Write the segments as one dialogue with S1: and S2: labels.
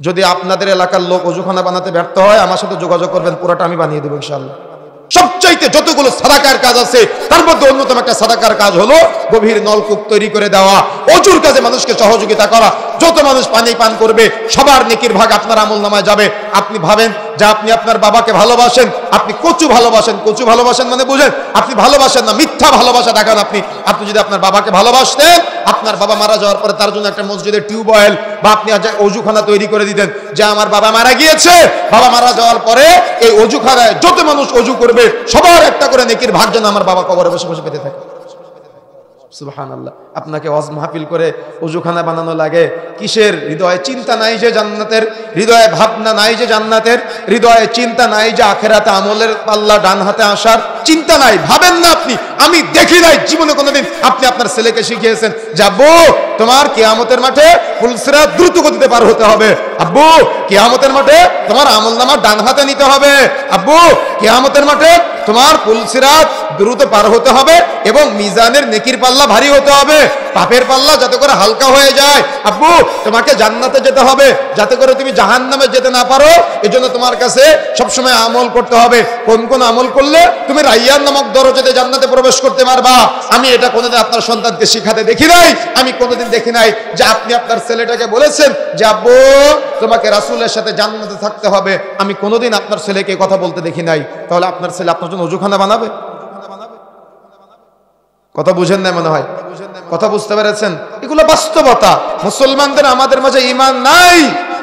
S1: যদি আপনাদের এলাকার লোক অজুখানা বানাতে ব্যর্থ হয় আমার সাথে যোগাযোগ করবেন, পুরোটা আমি বানিয়ে দেবো ইনশাআল্লাহ। সবচাইতে যতগুলো সাদাকার কাজ আছে তার মধ্যে অন্যতম একটা সাদাকার কাজ হলো গভীর নলকূপ তৈরি করে দেওয়া, অজুর কাজে মানুষকে সহযোগিতা করা। যত মানুষ পানি পান করবে সবার নেকির ভাগ আপনার আমলনামায় যাবে। আপনি ভাবেন যে আপনি আপনার বাবাকে ভালোবাসেন, আপনি কচু ভালোবাসেন। কচু ভালোবাসেন মানে বুঝেন, আপনি ভালোবাসেন না, মিথ্যা ভালোবাসা দেখান। আপনি যদি আপনার বাবাকে ভালোবাসতেন, আপনার বাবা মারা যাওয়ার পরে তার জন্য একটা মসজিদের টিউবওয়েল বা আপনি অজুখানা তৈরি করে দিতেন, যে আমার বাবা মারা গিয়েছে, বাবা মারা যাওয়ার পরে এই অজুখানায় যত মানুষ অজু করবে সবার একটা করে নেকির ভাগ যেন আমার বাবা কবরে বসে বসে পেতে থাকে। সুবহানাল্লাহ। আপনাকে ওয়াজ মাহফিল করে অজুখানা বানানো লাগে কিসের? হৃদয়ে চিন্তা নাই যে জান্নাতের, হৃদয়ে ভাবনা নাই যে জান্নাতের, হৃদয়ে চিন্তা নাই যে আখেরাতে আমলের পাল্লা ডান হাতে আসার চিন্তা নাই। ভাবেন না আপনি, আমি দেখি নাই জীবনে কোনোদিন আপনি আপনার ছেলেকে শিখিয়েছেন যে আব্বু তোমার কিয়ামতের মাঠে ফুলসিরাত দ্রুত গতিতে পার হতে হবে, আব্বু কিয়ামতের মাঠে তোমার আমলনামা ডান হাতে নিতে হবে, আব্বু কিয়ামতের মাঠে তোমার ফুলসিরাত দ্রুত পার হতে হবে এবং মিজানের নেকির পাল্লা ভারী হতে হবে, পাপের পাল্লা যাতে করে হালকা হয়ে যায়, আব্বু তোমাকে জান্নাতে যেতে হবে যাতে করে তুমি জাহান্নামে যেতে না পারো, এজন্য তোমার কাছে সবসময় আমল করতে হবে। কোন কোন আমল করলে তুমি রাইয়ান নামক দরজাতে জান্নাতে প্রবেশ করতে পারবা। আমি এটা কোনোদিন আপনার সন্তানকে শিখাতে দেখি নাই। আমি কোনোদিন দেখি নাই যে আপনি আপনার ছেলেটাকে বলেছেন যে আব্বু তোমাকে রাসূলের সাথে জান্নাতে থাকতে হবে। আমি কোনোদিন আপনার ছেলেকে কথা বলতে দেখি নাই। তাহলে আপনার ছেলে আপনার জন্য অজুখানা বানাবে? কথা বুঝেন না মনে হয়, কথা বুঝতে পেরেছেন? এগুলো বাস্তবতা। মুসলমানদের আমাদের মাঝে ঈমান নাই,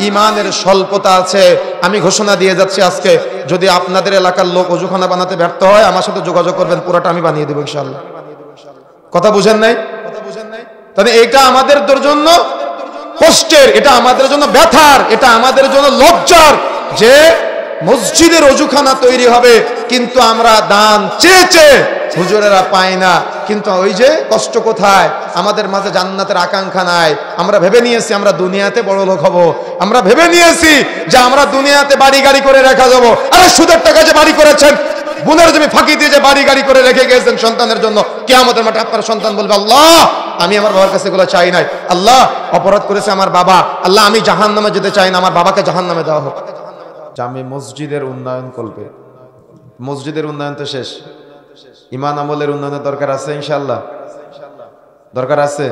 S1: ঈমানের স্বল্পতা আছে। আমি ঘোষণা দিয়ে যাচ্ছি আজকে, যদি আপনাদের এলাকার লোক অজুখানা বানাতে ব্যর্থ হয় আমার সাথে যোগাযোগ করবেন, পুরোটা আমি বানিয়ে দেবো ইনশাআল্লাহ। কথা বুঝেন নাই? তাহলে এটা আমাদের জন্য কষ্টের, এটা আমাদের জন্য ব্যথার, এটা আমাদের জন্য লজ্জার যে মসজিদের অজুখানা তৈরি হবে কিন্তু আমরা দান চেয়ে চেয়ে হুজুরেরা পাই না। কিন্তু ওই যে কষ্ট কোথায়? আমাদের মাঝে জান্নাতের আকাঙ্ক্ষা নাই। আমরা ভেবে নিয়েছি আমরা দুনিয়াতে বড় লোক হব, আমরা ভেবে নিয়েছি যে আমরা দুনিয়াতে বাড়ি গাড়ি করে রেখে যাবো। আরে সুদের টাকা যে বাড়ি করেছেন, বুনের জমি ফাঁকি দিয়ে যে বাড়ি গাড়ি করে রেখে গেছেন সন্তানের জন্য, কিয়ামতের মাঠে আপনার সন্তান বলবে আল্লাহ আমি আমার বাবার কাছে এগুলো চাই নাই, আল্লাহ অপরাধ করেছে আমার বাবা, আল্লাহ আমি জাহান্নামে যেতে চাই না, আমার বাবাকে জাহান্নামে দেওয়া হোক। জামে মসজিদের উন্নয়ন করবে, মসজিদের উন্নয়ন তো শেষ, ঈমান আমলের উন্নয়নের দরকার আছে ইনশাআল্লাহ, দরকার আছে।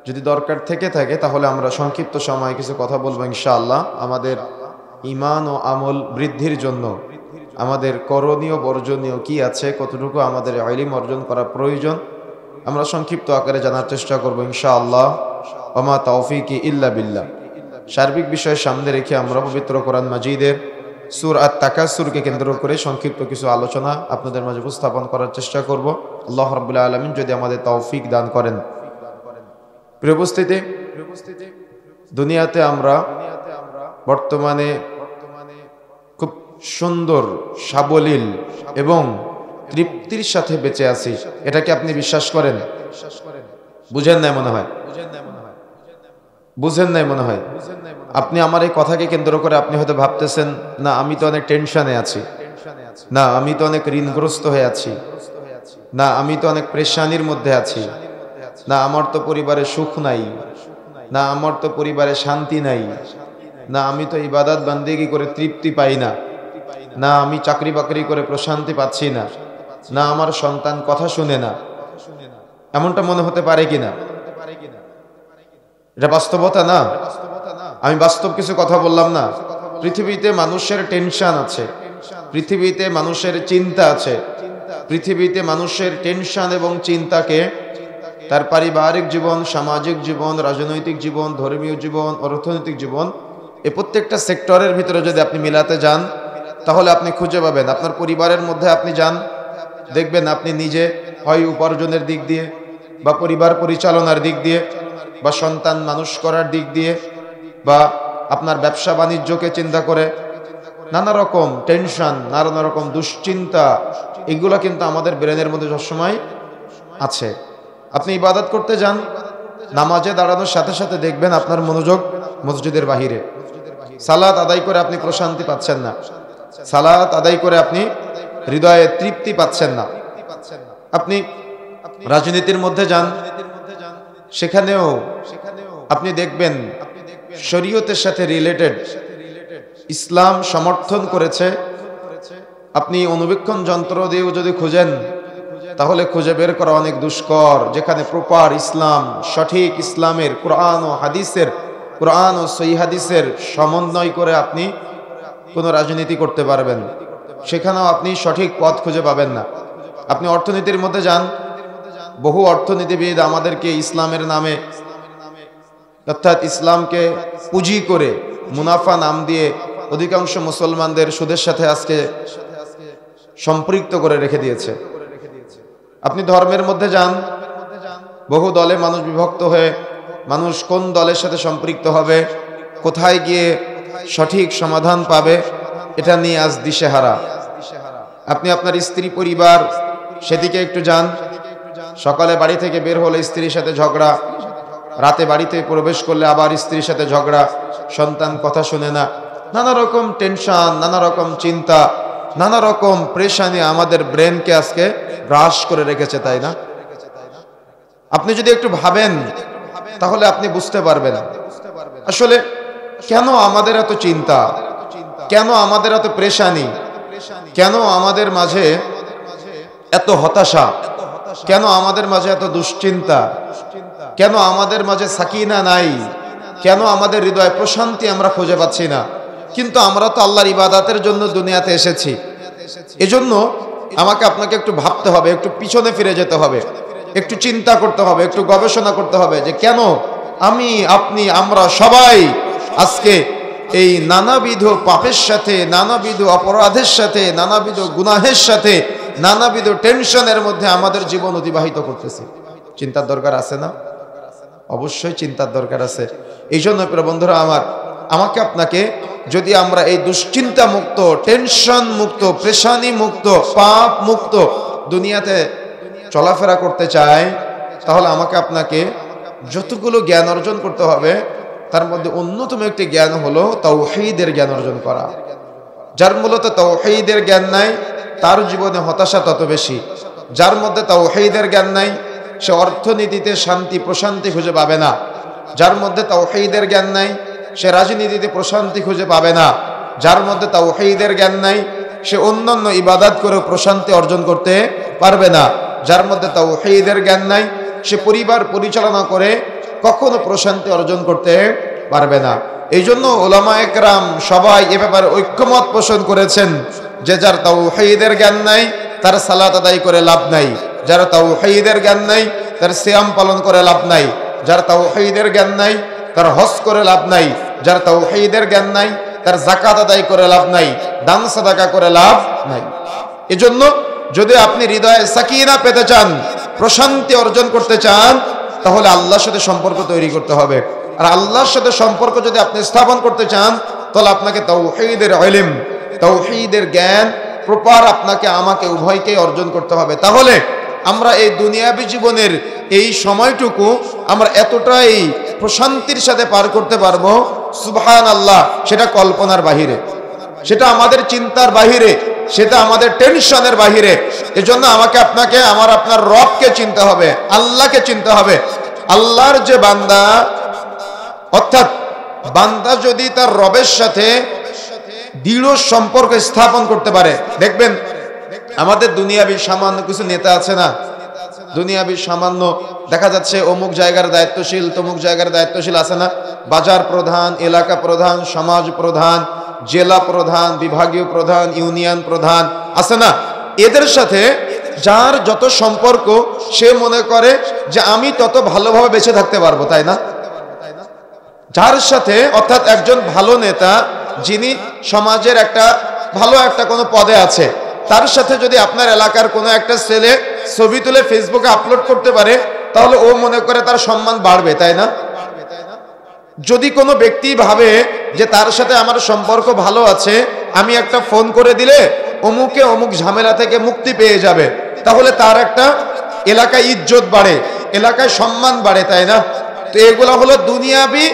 S1: যদি দরকার থেকে থাকে তাহলে আমরা সংক্ষিপ্ত সময়ে কিছু কথা বলবো ইনশাআল্লাহ। আমাদের ঈমান ও আমল বৃদ্ধির জন্য আমাদের করণীয় বর্জনীয় কি আছে, কতটুকু আমাদের ইলম অর্জন করা প্রয়োজন, আমরা সংক্ষিপ্ত আকারে জানার চেষ্টা করবো ইনশাআল্লাহ। ওমা তাওফীকি ইল্লা বিল্লাহ। সার্বিক বিষয় সামনে রেখে আমরা পবিত্র কোরআন মাজিদের সূরা আত-তাকাসুরকে কেন্দ্র করে সংক্ষিপ্ত কিছু আলোচনা আপনাদের মাঝে উপস্থাপন করার চেষ্টা করব। আল্লাহ রাব্বুল আলামিন যদি আমাদের তৌফিক দান করেন। প্রিয় উপস্থিতি, দুনিয়াতে আমরা বর্তমানে খুব সুন্দর, সাবলীল এবং তৃপ্তির সাথে বেঁচে আছি। এটা কি আপনি বিশ্বাস করেন? বুঝেন নাই মনে হয়, বুঝেন নাই মনে হয়। আপনি আমার এই কথাকে কেন্দ্র করে আপনি হয়তো ভাবতেছেন না আমি তো অনেক টেনশনে আছি, না আমি তো অনেক ঋণগ্রস্ত হয়ে আছি, না আমি তো অনেক পেরেশানির মধ্যে আছি, না আমার তো পরিবারে সুখ নাই, না আমার তো পরিবারে শান্তি নাই, না আমি তো ইবাদত বান্দেগি করে তৃপ্তি পাই না, না আমি চাকরি বাকরি করে প্রশান্তি পাচ্ছি না, না আমার সন্তান কথা শুনে না। এমনটা মনে হতে পারে কিনা? এটা বাস্তবতা না? আমি বাস্তব কিছু কথা বললাম না? পৃথিবীতে মানুষের টেনশন আছে, পৃথিবীতে মানুষের চিন্তা আছে, পৃথিবীতে মানুষের টেনশন এবং চিন্তাকে তার পারিবারিক জীবন, সামাজিক জীবন, রাজনৈতিক জীবন, ধর্মীয় জীবন, অর্থনৈতিক জীবন, এই প্রত্যেকটা সেক্টরের ভিতরে যদি আপনি মিলাতে যান তাহলে আপনি খুঁজে পাবেন। আপনার পরিবারের মধ্যে আপনি যান, দেখবেন আপনি নিজে হয় উপার্জনের দিক দিয়ে বা পরিবার পরিচালনার দিক দিয়ে বা সন্তান মানুষ করার দিক দিয়ে বা আপনার ব্যবসা বাণিজ্যকে চিন্তা করে নানা রকম টেনশন, নানা রকম দুশ্চিন্তা, এগুলো কিন্তু আমাদের ব্রেনের মধ্যে সবসময় আছে। আপনি ইবাদত করতে যান, নামাজে দাঁড়ানোর সাথে সাথে দেখবেন আপনার মনোযোগ মসজিদের বাহিরে। সালাত আদায় করে আপনি প্রশান্তি পাচ্ছেন না, সালাত আদায় করে আপনি হৃদয়ে তৃপ্তি পাচ্ছেন না। আপনি রাজনীতির মধ্যে যান, সেখানেও আপনি দেখবেন শরীয়তের সাথে রিলেটেড, ইসলাম সমর্থন করেছে, আপনি অনুবীক্ষণ যন্ত্র দিয়েও যদি খুঁজেন তাহলে খুঁজে বের করা অনেক দুষ্কর, যেখানে প্রপার ইসলাম, সঠিক ইসলামের কোরআন ও হাদিসের, কোরআন ও সহিহ হাদিসের সমন্বয় করে আপনি কোনো রাজনীতি করতে পারবেন, সেখানেও আপনি সঠিক পথ খুঁজে পাবেন না। আপনি অর্থনীতির মধ্যে যান, বহু অর্থনীতিবিদ আমাদেরকে ইসলামের নামে, অর্থাৎ ইসলামকে পুঁজি করে মুনাফা নাম দিয়ে অধিকাংশ মুসলমানদের সুদের সাথে আজকে সম্পৃক্ত করে রেখে দিয়েছে। আপনি ধর্মের মধ্যে যান, বহু দলে মানুষ বিভক্ত হয়ে মানুষ কোন দলের সাথে সম্পৃক্ত হবে, কোথায় গিয়ে সঠিক সমাধান পাবে, এটা নিয়ে আজ দিশেহারা। আপনি আপনার স্ত্রী পরিবার সেদিকে একটু যান, সকালে বাড়ি থেকে বের হলে স্ত্রীর সাথে ঝগড়া, রাতে বাড়িতে প্রবেশ করলে আবার স্ত্রীর সাথে ঝগড়া, সন্তান কথা শুনে না, নানা রকম টেনশন, নানা রকম চিন্তা, নানা রকম প্রেশানি আমাদের ব্রেনকে আজকে গ্রাস করে রেখেছে, তাই না? আপনি যদি একটু ভাবেন তাহলে আপনি বুঝতে পারবেন আসলে কেন আমাদের এত চিন্তা, কেন আমাদের এত প্রেশানি, কেন আমাদের মাঝে এত হতাশা, কেন আমাদের মাঝে এত দুশ্চিন্তা, কেন আমাদের মাঝে সাকিনা নাই, কেন আমাদের হৃদয়ে প্রশান্তি আমরা খুঁজে পাচ্ছি না। কিন্তু আমরা তো আল্লাহর ইবাদতের জন্য দুনিয়াতে এসেছি। এজন্য আমাকে আপনাকে একটু ভাবতে হবে, একটু পিছনে ফিরে যেতে হবে, একটু চিন্তা করতে হবে, একটু গবেষণা করতে হবে যে কেন আমি, আপনি, আমরা সবাই আজকে এই নানাবিধ পাপের সাথে, নানাবিধ অপরাধের সাথে, নানাবিধ গুনাহের সাথে, নানাবিধ টেনশনের মধ্যে আমাদের জীবন অতিবাহিত করতেছি। চিন্তার দরকার আছে না? অবশ্যই চিন্তার দরকার আছে। এই জন্য প্রিয় বন্ধুরা আমার, আমাকে আপনাকে, যদি আমরা এই দুশ্চিন্তা মুক্ত, টেনশন মুক্ত, প্রেশানি মুক্ত, পাপ মুক্ত দুনিয়াতে চলাফেরা করতে চাই, তাহলে আমাকে আপনাকে যতগুলো জ্ঞান অর্জন করতে হবে তার মধ্যে অন্যতম একটি জ্ঞান হলো তাওহীদের জ্ঞান অর্জন করা। যার মূলত তাওহীদের জ্ঞান নাই তার জীবনে হতাশা তত বেশি। যার মধ্যে তাওহীদের জ্ঞান নাই সে অর্থনীতিতে শান্তি প্রশান্তি খুঁজে পাবে না। যার মধ্যে তাওহীদের জ্ঞান নাই সে রাজনীতিতে প্রশান্তি খুঁজে পাবে না। যার মধ্যে তাওহীদের জ্ঞান নাই সে অন্যান্য ইবাদত করে প্রশান্তি অর্জন করতে পারবে না। যার মধ্যে তাওহীদের জ্ঞান নাই সে পরিবার পরিচালনা করে কখনো প্রশান্তি অর্জন করতে পারবে না। এই জন্য উলামায়ে কেরাম সবাই এ ব্যাপারে ঐক্যমত পোষণ করেছেন যে যার তাওহীদের জ্ঞান নাই তার সালাত আদায় করে লাভ নাই, যার তাওহীদের জ্ঞান নাই তার সিয়াম পালন করে লাভ নাই, যার তাওহীদের জ্ঞান নাই তার হজ করে লাভ নাই, যার তাওহীদের জ্ঞান নাই তার যাকাত আদায় করে লাভ নাই, দান সাদাকা করে লাভ নাই। এজন্য যদি আপনি হৃদয়ে সাকিনা পেতে চান, প্রশান্তি অর্জন করতে চান, তাহলে আল্লাহর সাথে সম্পর্ক তৈরি করতে হবে। আর আল্লাহর সাথে সম্পর্ক যদি আপনি স্থাপন করতে চান তাহলে আপনাকে তাওহীদের ইলম, তাওহীদের জ্ঞান প্রপার আপনাকে আমাকে উভয়কেই অর্জন করতে হবে। তাহলে আমরা এই দুনিয়াবী জীবনের এই সময়টুকু আমরা এতটাই প্রশান্তির সাথে পার করতে পারবো, সুবহানাল্লাহ, সেটা কল্পনার বাহিরে, সেটা আমাদের চিন্তার বাহিরে, সেটা আমাদের টেনশনের বাহিরে। এজন্য আমাকে আপনাকে, আমার আপনার রবকে চিনতে হবে, আল্লাহকে চিনতে হবে। আল্লাহর যে বান্দা, অর্থাৎ বান্দা যদি তার রবের সাথে দৃঢ় সম্পর্ক স্থাপন করতে পারে, দেখবেন আমাদের দুনিয়াবী সামান্য কিছু নেতা আছে না, দুনিয়াবী সামান্য দেখা যাচ্ছে অমুক জায়গার দায়িত্বশীল, তমুক জায়গার দায়িত্বশীল আছে না, বাজার প্রধান, এলাকা প্রধান, সমাজ প্রধান, জেলা প্রধান, বিভাগীয় প্রধান, ইউনিয়ন প্রধান আছে না। এদের সাথে যার যত সম্পর্ক সে মনে করে যে আমি তত ভালোভাবে বেঁচে থাকতে পারবো, তাই না? যার সাথে, অর্থাৎ একজন ভালো নেতা যিনি সমাজের একটা ভালো একটা কোনো পদে আছে, তার সাথে যদি আপনার এলাকার কোনো একটা ছেলে ছবি তুলে ফেসবুকে আপলোড করতে পারে তাহলে ও মনে করে তার সম্মান বাড়বে, তাই না? যদি কোনো ব্যক্তি ভাবে যে তার সাথে আমার সম্পর্ক ভালো আছে, আমি একটা ফোন করে দিলে অমুকে অমুক ঝামেলা থেকে মুক্তি পেয়ে যাবে, তাহলে তার একটা এলাকায় ইজ্জত বাড়ে, এলাকায় সম্মান বাড়ে, তাই না? তো এগুলো হলো দুনিয়াবী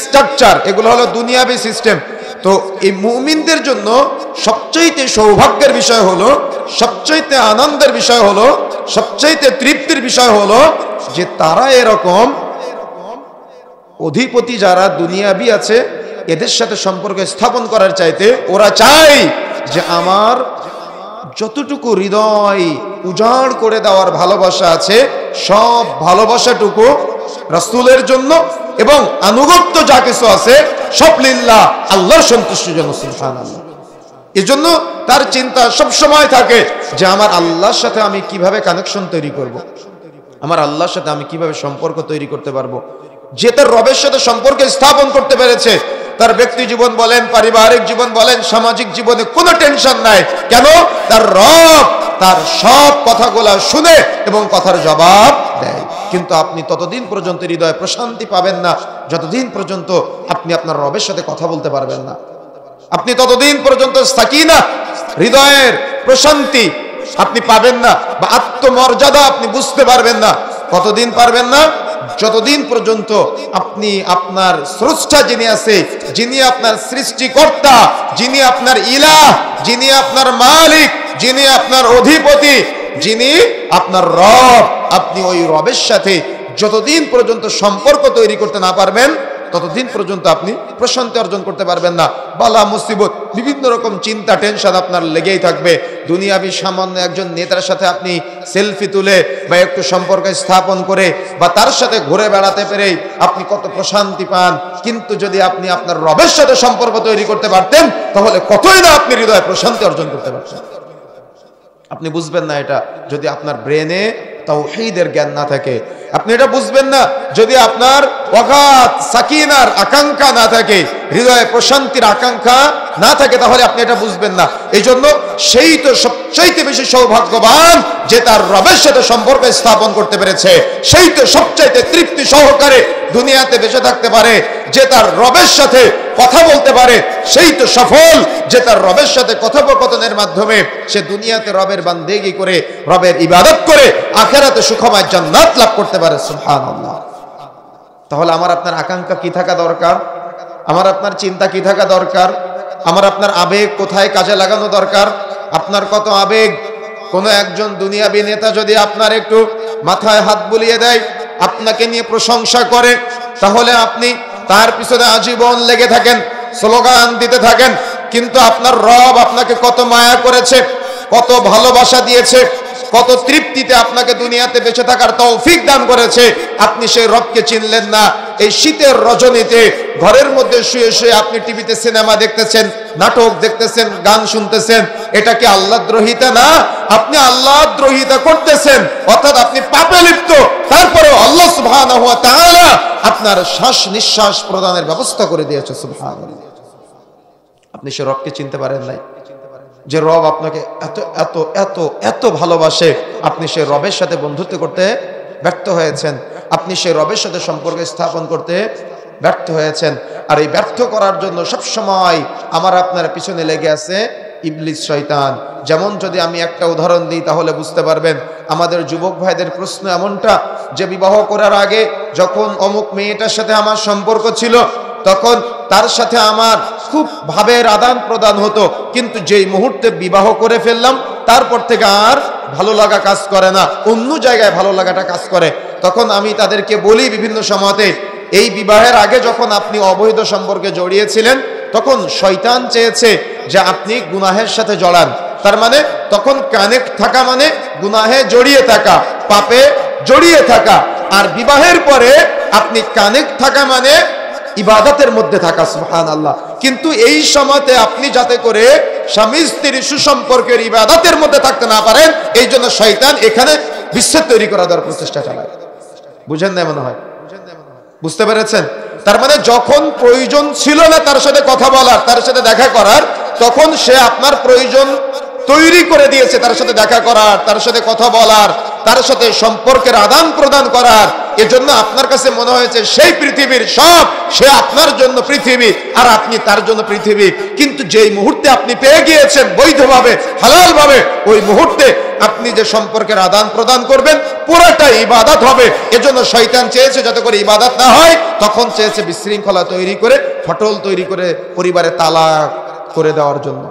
S1: স্ট্রাকচার, এগুলো হলো দুনিয়াবী সিস্টেম। তো এই মুমিনদের জন্য সবচাইতে সৌভাগ্যের বিষয় হলো, সবচাইতে আনন্দের বিষয় হলো, সবচাইতে তৃপ্তির বিষয় হলো যে তারা এরকম অধিপতি যারা দুনিয়াবি আছে এদের সাথে সম্পর্ক স্থাপন করার চাইতে ওরা চায় যে আমার যতটুকু হৃদয় উজাড় করে দেওয়ার ভালোবাসা আছে সব ভালোবাসাটুকু রাসূলের জন্য এবং আনুগত্য যা কিছু আছে সব লিল্লাহ, আল্লাহর সন্তুষ্টির জন্য। সুবহানাল্লাহ। এজন্য তার চিন্তা সব সময় থাকে যে আমার আল্লাহর সাথে আমি কিভাবে কানেকশন তৈরি করব, আমার আল্লাহর সাথে আমি কিভাবে সম্পর্ক তৈরি করতে পারবো। যে তার রবের সাথে সম্পর্ক স্থাপন করতে পেরেছে, তার ব্যক্তি জীবন বলেন, পারিবারিক জীবন বলেন, সামাজিক জীবনে কোনো টেনশন নাই। কেন? তার রব তার সব কথাগুলা শুনে এবং কথার জবাব দেয়। কিন্তু আপনি ততদিন পর্যন্ত হৃদয়ে প্রশান্তি পাবেন না যতদিন পর্যন্ত আপনি আপনার রবের সাথে কথা বলতে পারবেন না। আপনি ততদিন পর্যন্ত সাকিনা, হৃদয়ের প্রশান্তি আপনি পাবেন না, বা আত্মমর্যাদা আপনি বুঝতে পারবেন না। কতদিন পারবেন না? যতদিন পর্যন্ত আপনি আপনার স্রষ্টা যিনি আছে, যিনি আপনার সৃষ্টিকর্তা, যিনি আপনার ইলাহ, যিনি আপনার মালিক, যিনি আপনার অধিপতি, যিনি আপনার রব, আপনি ওই রবের সাথে যতদিন পর্যন্ত সম্পর্ক তৈরি করতে না পারবেন ততদিন পর্যন্ত আপনি প্রশান্তি অর্জন করতে পারবেন না। বালা মুসিবত, বিভিন্ন রকম চিন্তা, টেনশন আপনার লেগেই থাকবে। দুনিয়াবি সামান্য একজন নেতার সাথে আপনি সেলফি তুলে বা একটু সম্পর্ক স্থাপন করে বা তার সাথে ঘুরে বেড়াতে পেরে আপনি কত প্রশান্তি পান। কিন্তু যদি আপনি আপনার রবের সাথে সম্পর্ক তৈরি করতে পারতেন তাহলে কতই না আপনি হৃদয়ে প্রশান্তি অর্জন করতে পারতেন। আপনি বুঝবেন না এটা যদি আপনার ব্রেনে তাওহীদের জ্ঞান না থাকে। আপনি এটা বুঝবেন না যদি আপনার ওয়াকাত সাকিনার আকাঙ্ক্ষা না থাকে, হৃদয়ে প্রশান্তির আকাঙ্ক্ষা না থাকে, তাহলে আপনি এটা বুঝবেন না। এই জন্য সেই তো সবচাইতে বেশি সৌভাগ্যবান যে তার রবের সাথে সম্পর্ক স্থাপন করতে পেরেছে। সেই তো সবচাইতে তৃপ্তি সহকারে দুনিয়াতে বেঁচে থাকতে পারে যে তার রবের সাথে কথা বলতে পারে। সেই তো সফল যে তার রবের সাথে কথোপকথনের মাধ্যমে সে দুনিয়াতে রবের বান্দেগি করে, রবের ইবাদত করে আখিরাতে সুখময় জান্নাত লাভ করতে পারে। সুবহানাল্লাহ। তাহলে আমার আপনার আকাঙ্ক্ষা কি থাকা দরকার? আমার আপনার চিন্তা কি থাকা দরকার? আমার আপনার আবেগ কোথায় কাজে লাগানো দরকার? আপনার কত আবেগ? কোনো একজন দুনিয়াবি নেতা যদি আপনার একটু মাথায় হাত বুলিয়ে দেয়, আপনাকে নিয়ে প্রশংসা করে, তাহলে আপনি তার পিছনে আজীবন লেগে থাকেন, স্লোগান দিতে থাকেন। কিন্তু আপনার রব আপনাকে কত মায়া করেছে, কত ভালোবাসা দিয়েছে, কত তৃপ্তিতে আপনাকে দুনিয়াতে বেঁচে থাকার তৌফিক দান করেছে, আপনি সেই রবকে চিনলেন না। এই শীতের রজনীতে ঘরের মধ্যে শুয়ে শুয়ে আপনি টিভিতে সিনেমা দেখতেছেন, নাটক দেখতেছেন, গান শুনতেছেন। এটা কি আল্লাহদ্রোহিতা না? আপনি আল্লাহদ্রোহিতা করতেছেন, অর্থাৎ আপনি পাপে লিপ্ত। তারপরেও আল্লাহ সুবহানাহু ওয়া তাআলা আপনার শ্বাস নিঃশ্বাস প্রদানের ব্যবস্থা করে দিয়েছে। সুবহানাল্লাহ। আপনি সে রবকে চিনতে পারেন নাই। যে রব আপনাকে এত এত এত এত ভালোবাসে, আপনি সেই রবের সাথে বন্ধুত্ব করতে ব্যর্থ হয়েছেন, আপনি সেই রবের সাথে সম্পর্ক স্থাপন করতে ব্যর্থ হয়েছেন। আর এই ব্যর্থ করার জন্য সবসময় আমার আপনার পিছনে লেগে আছে ইবলিস, শয়তান। যেমন যদি আমি একটা উদাহরণ দিই তাহলে বুঝতে পারবেন। আমাদের যুবক ভাইদের প্রশ্ন এমনটা যে বিবাহ করার আগে যখন অমুক মেয়েটার সাথে আমার সম্পর্ক ছিল তখন তার সাথে আমার খুব ভাবের আদান প্রদান হতো, কিন্তু যেই মুহূর্তে বিবাহ করে ফেললাম তারপর থেকে আর ভালো লাগা কাজ করে না, অন্য জায়গায় ভালো লাগাটা কাজ করে। তখন আমি তাদেরকে বলি বিভিন্ন সময়তে, এই বিবাহের আগে যখন আপনি অবৈধ সম্পর্কে জড়িয়েছিলেন তখন শয়তান চেয়েছে যে আপনি গুনাহের সাথে জড়ান। তার মানে তখন কানেক্ট থাকা মানে গুনাহে জড়িয়ে থাকা, পাপে জড়িয়ে থাকা। আর বিবাহের পরে আপনি কানেক্ট থাকা মানে ইবাদতের মধ্যে থাকা। সুবহানাল্লাহ। কিন্তু এই সময়তে আপনি যাতে করে স্বামী স্ত্রীর সুসম্পর্কের ইবাদতের মধ্যে থাকতে না পারেন, এই জন্য শয়তান এখানে বিচ্ছেদ তৈরি করা দেওয়ার প্রচেষ্টা চালায়। বুঝেন না মনে হয়? বুঝতে পেরেছেন? তার মানে যখন প্রয়োজন ছিল না তার সাথে কথা বলার, তার সাথে দেখা করার, তখন সে আপনার প্রয়োজন তৈরি করে দিয়েছে তার সাথে দেখা করার, তার সাথে কথা বলার, তার সাথে সম্পর্কের আদান প্রদান করার। এজন্য আপনার কাছে মনে হয়েছে সেই পৃথিবীর সব, সে আপনার জন্য পৃথিবী আর আপনি তার জন্য পৃথিবী। কিন্তু যেই মুহূর্তে আপনি পেয়ে গিয়েছেন বৈধভাবে, হালালভাবে, ওই মুহূর্তে আপনি যে সম্পর্কের আদান প্রদান করবেন পুরোটা ইবাদত হবে। এজন্য শয়তান চেয়েছে যাতে করে ইবাদত না হয়, তখন চেয়েছে বিশৃঙ্খলা তৈরি করে, ফাটল তৈরি করে পরিবারে তালাক করে দেওয়ার জন্য।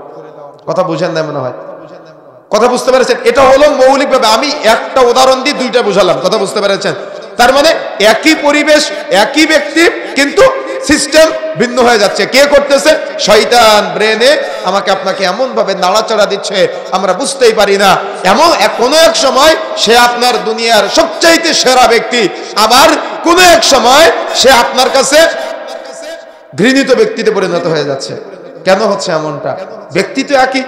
S1: কথা বুঝেন না মনে হয়? কথা বুঝতে পেরেছেন? এটা হলো মৌলিকভাবে, আমি একটা উদাহরণ দিয়ে দুইটা বুঝালাম। কথা বুঝতে পেরেছেন? তার মানে একই পরিবেশ, একই ব্যক্তি, কিন্তু সিস্টেম ভিন্ন হয়ে যাচ্ছে। কে করতেছে? শয়তান ব্রেনে আমাকে আপনাকে এমন ভাবে নাড়াচাড়া দিচ্ছে আমরা বুঝতেই পারি না। এমন কোনো এক সময় সে আপনার দুনিয়ার সবচাইতে সেরা ব্যক্তি, আবার কোনো এক সময় সে আপনার কাছে ঘৃণিত ব্যক্তিতে পরিণত হয়ে যাচ্ছে। কেন হচ্ছে এমনটা? ব্যক্তি তো একই,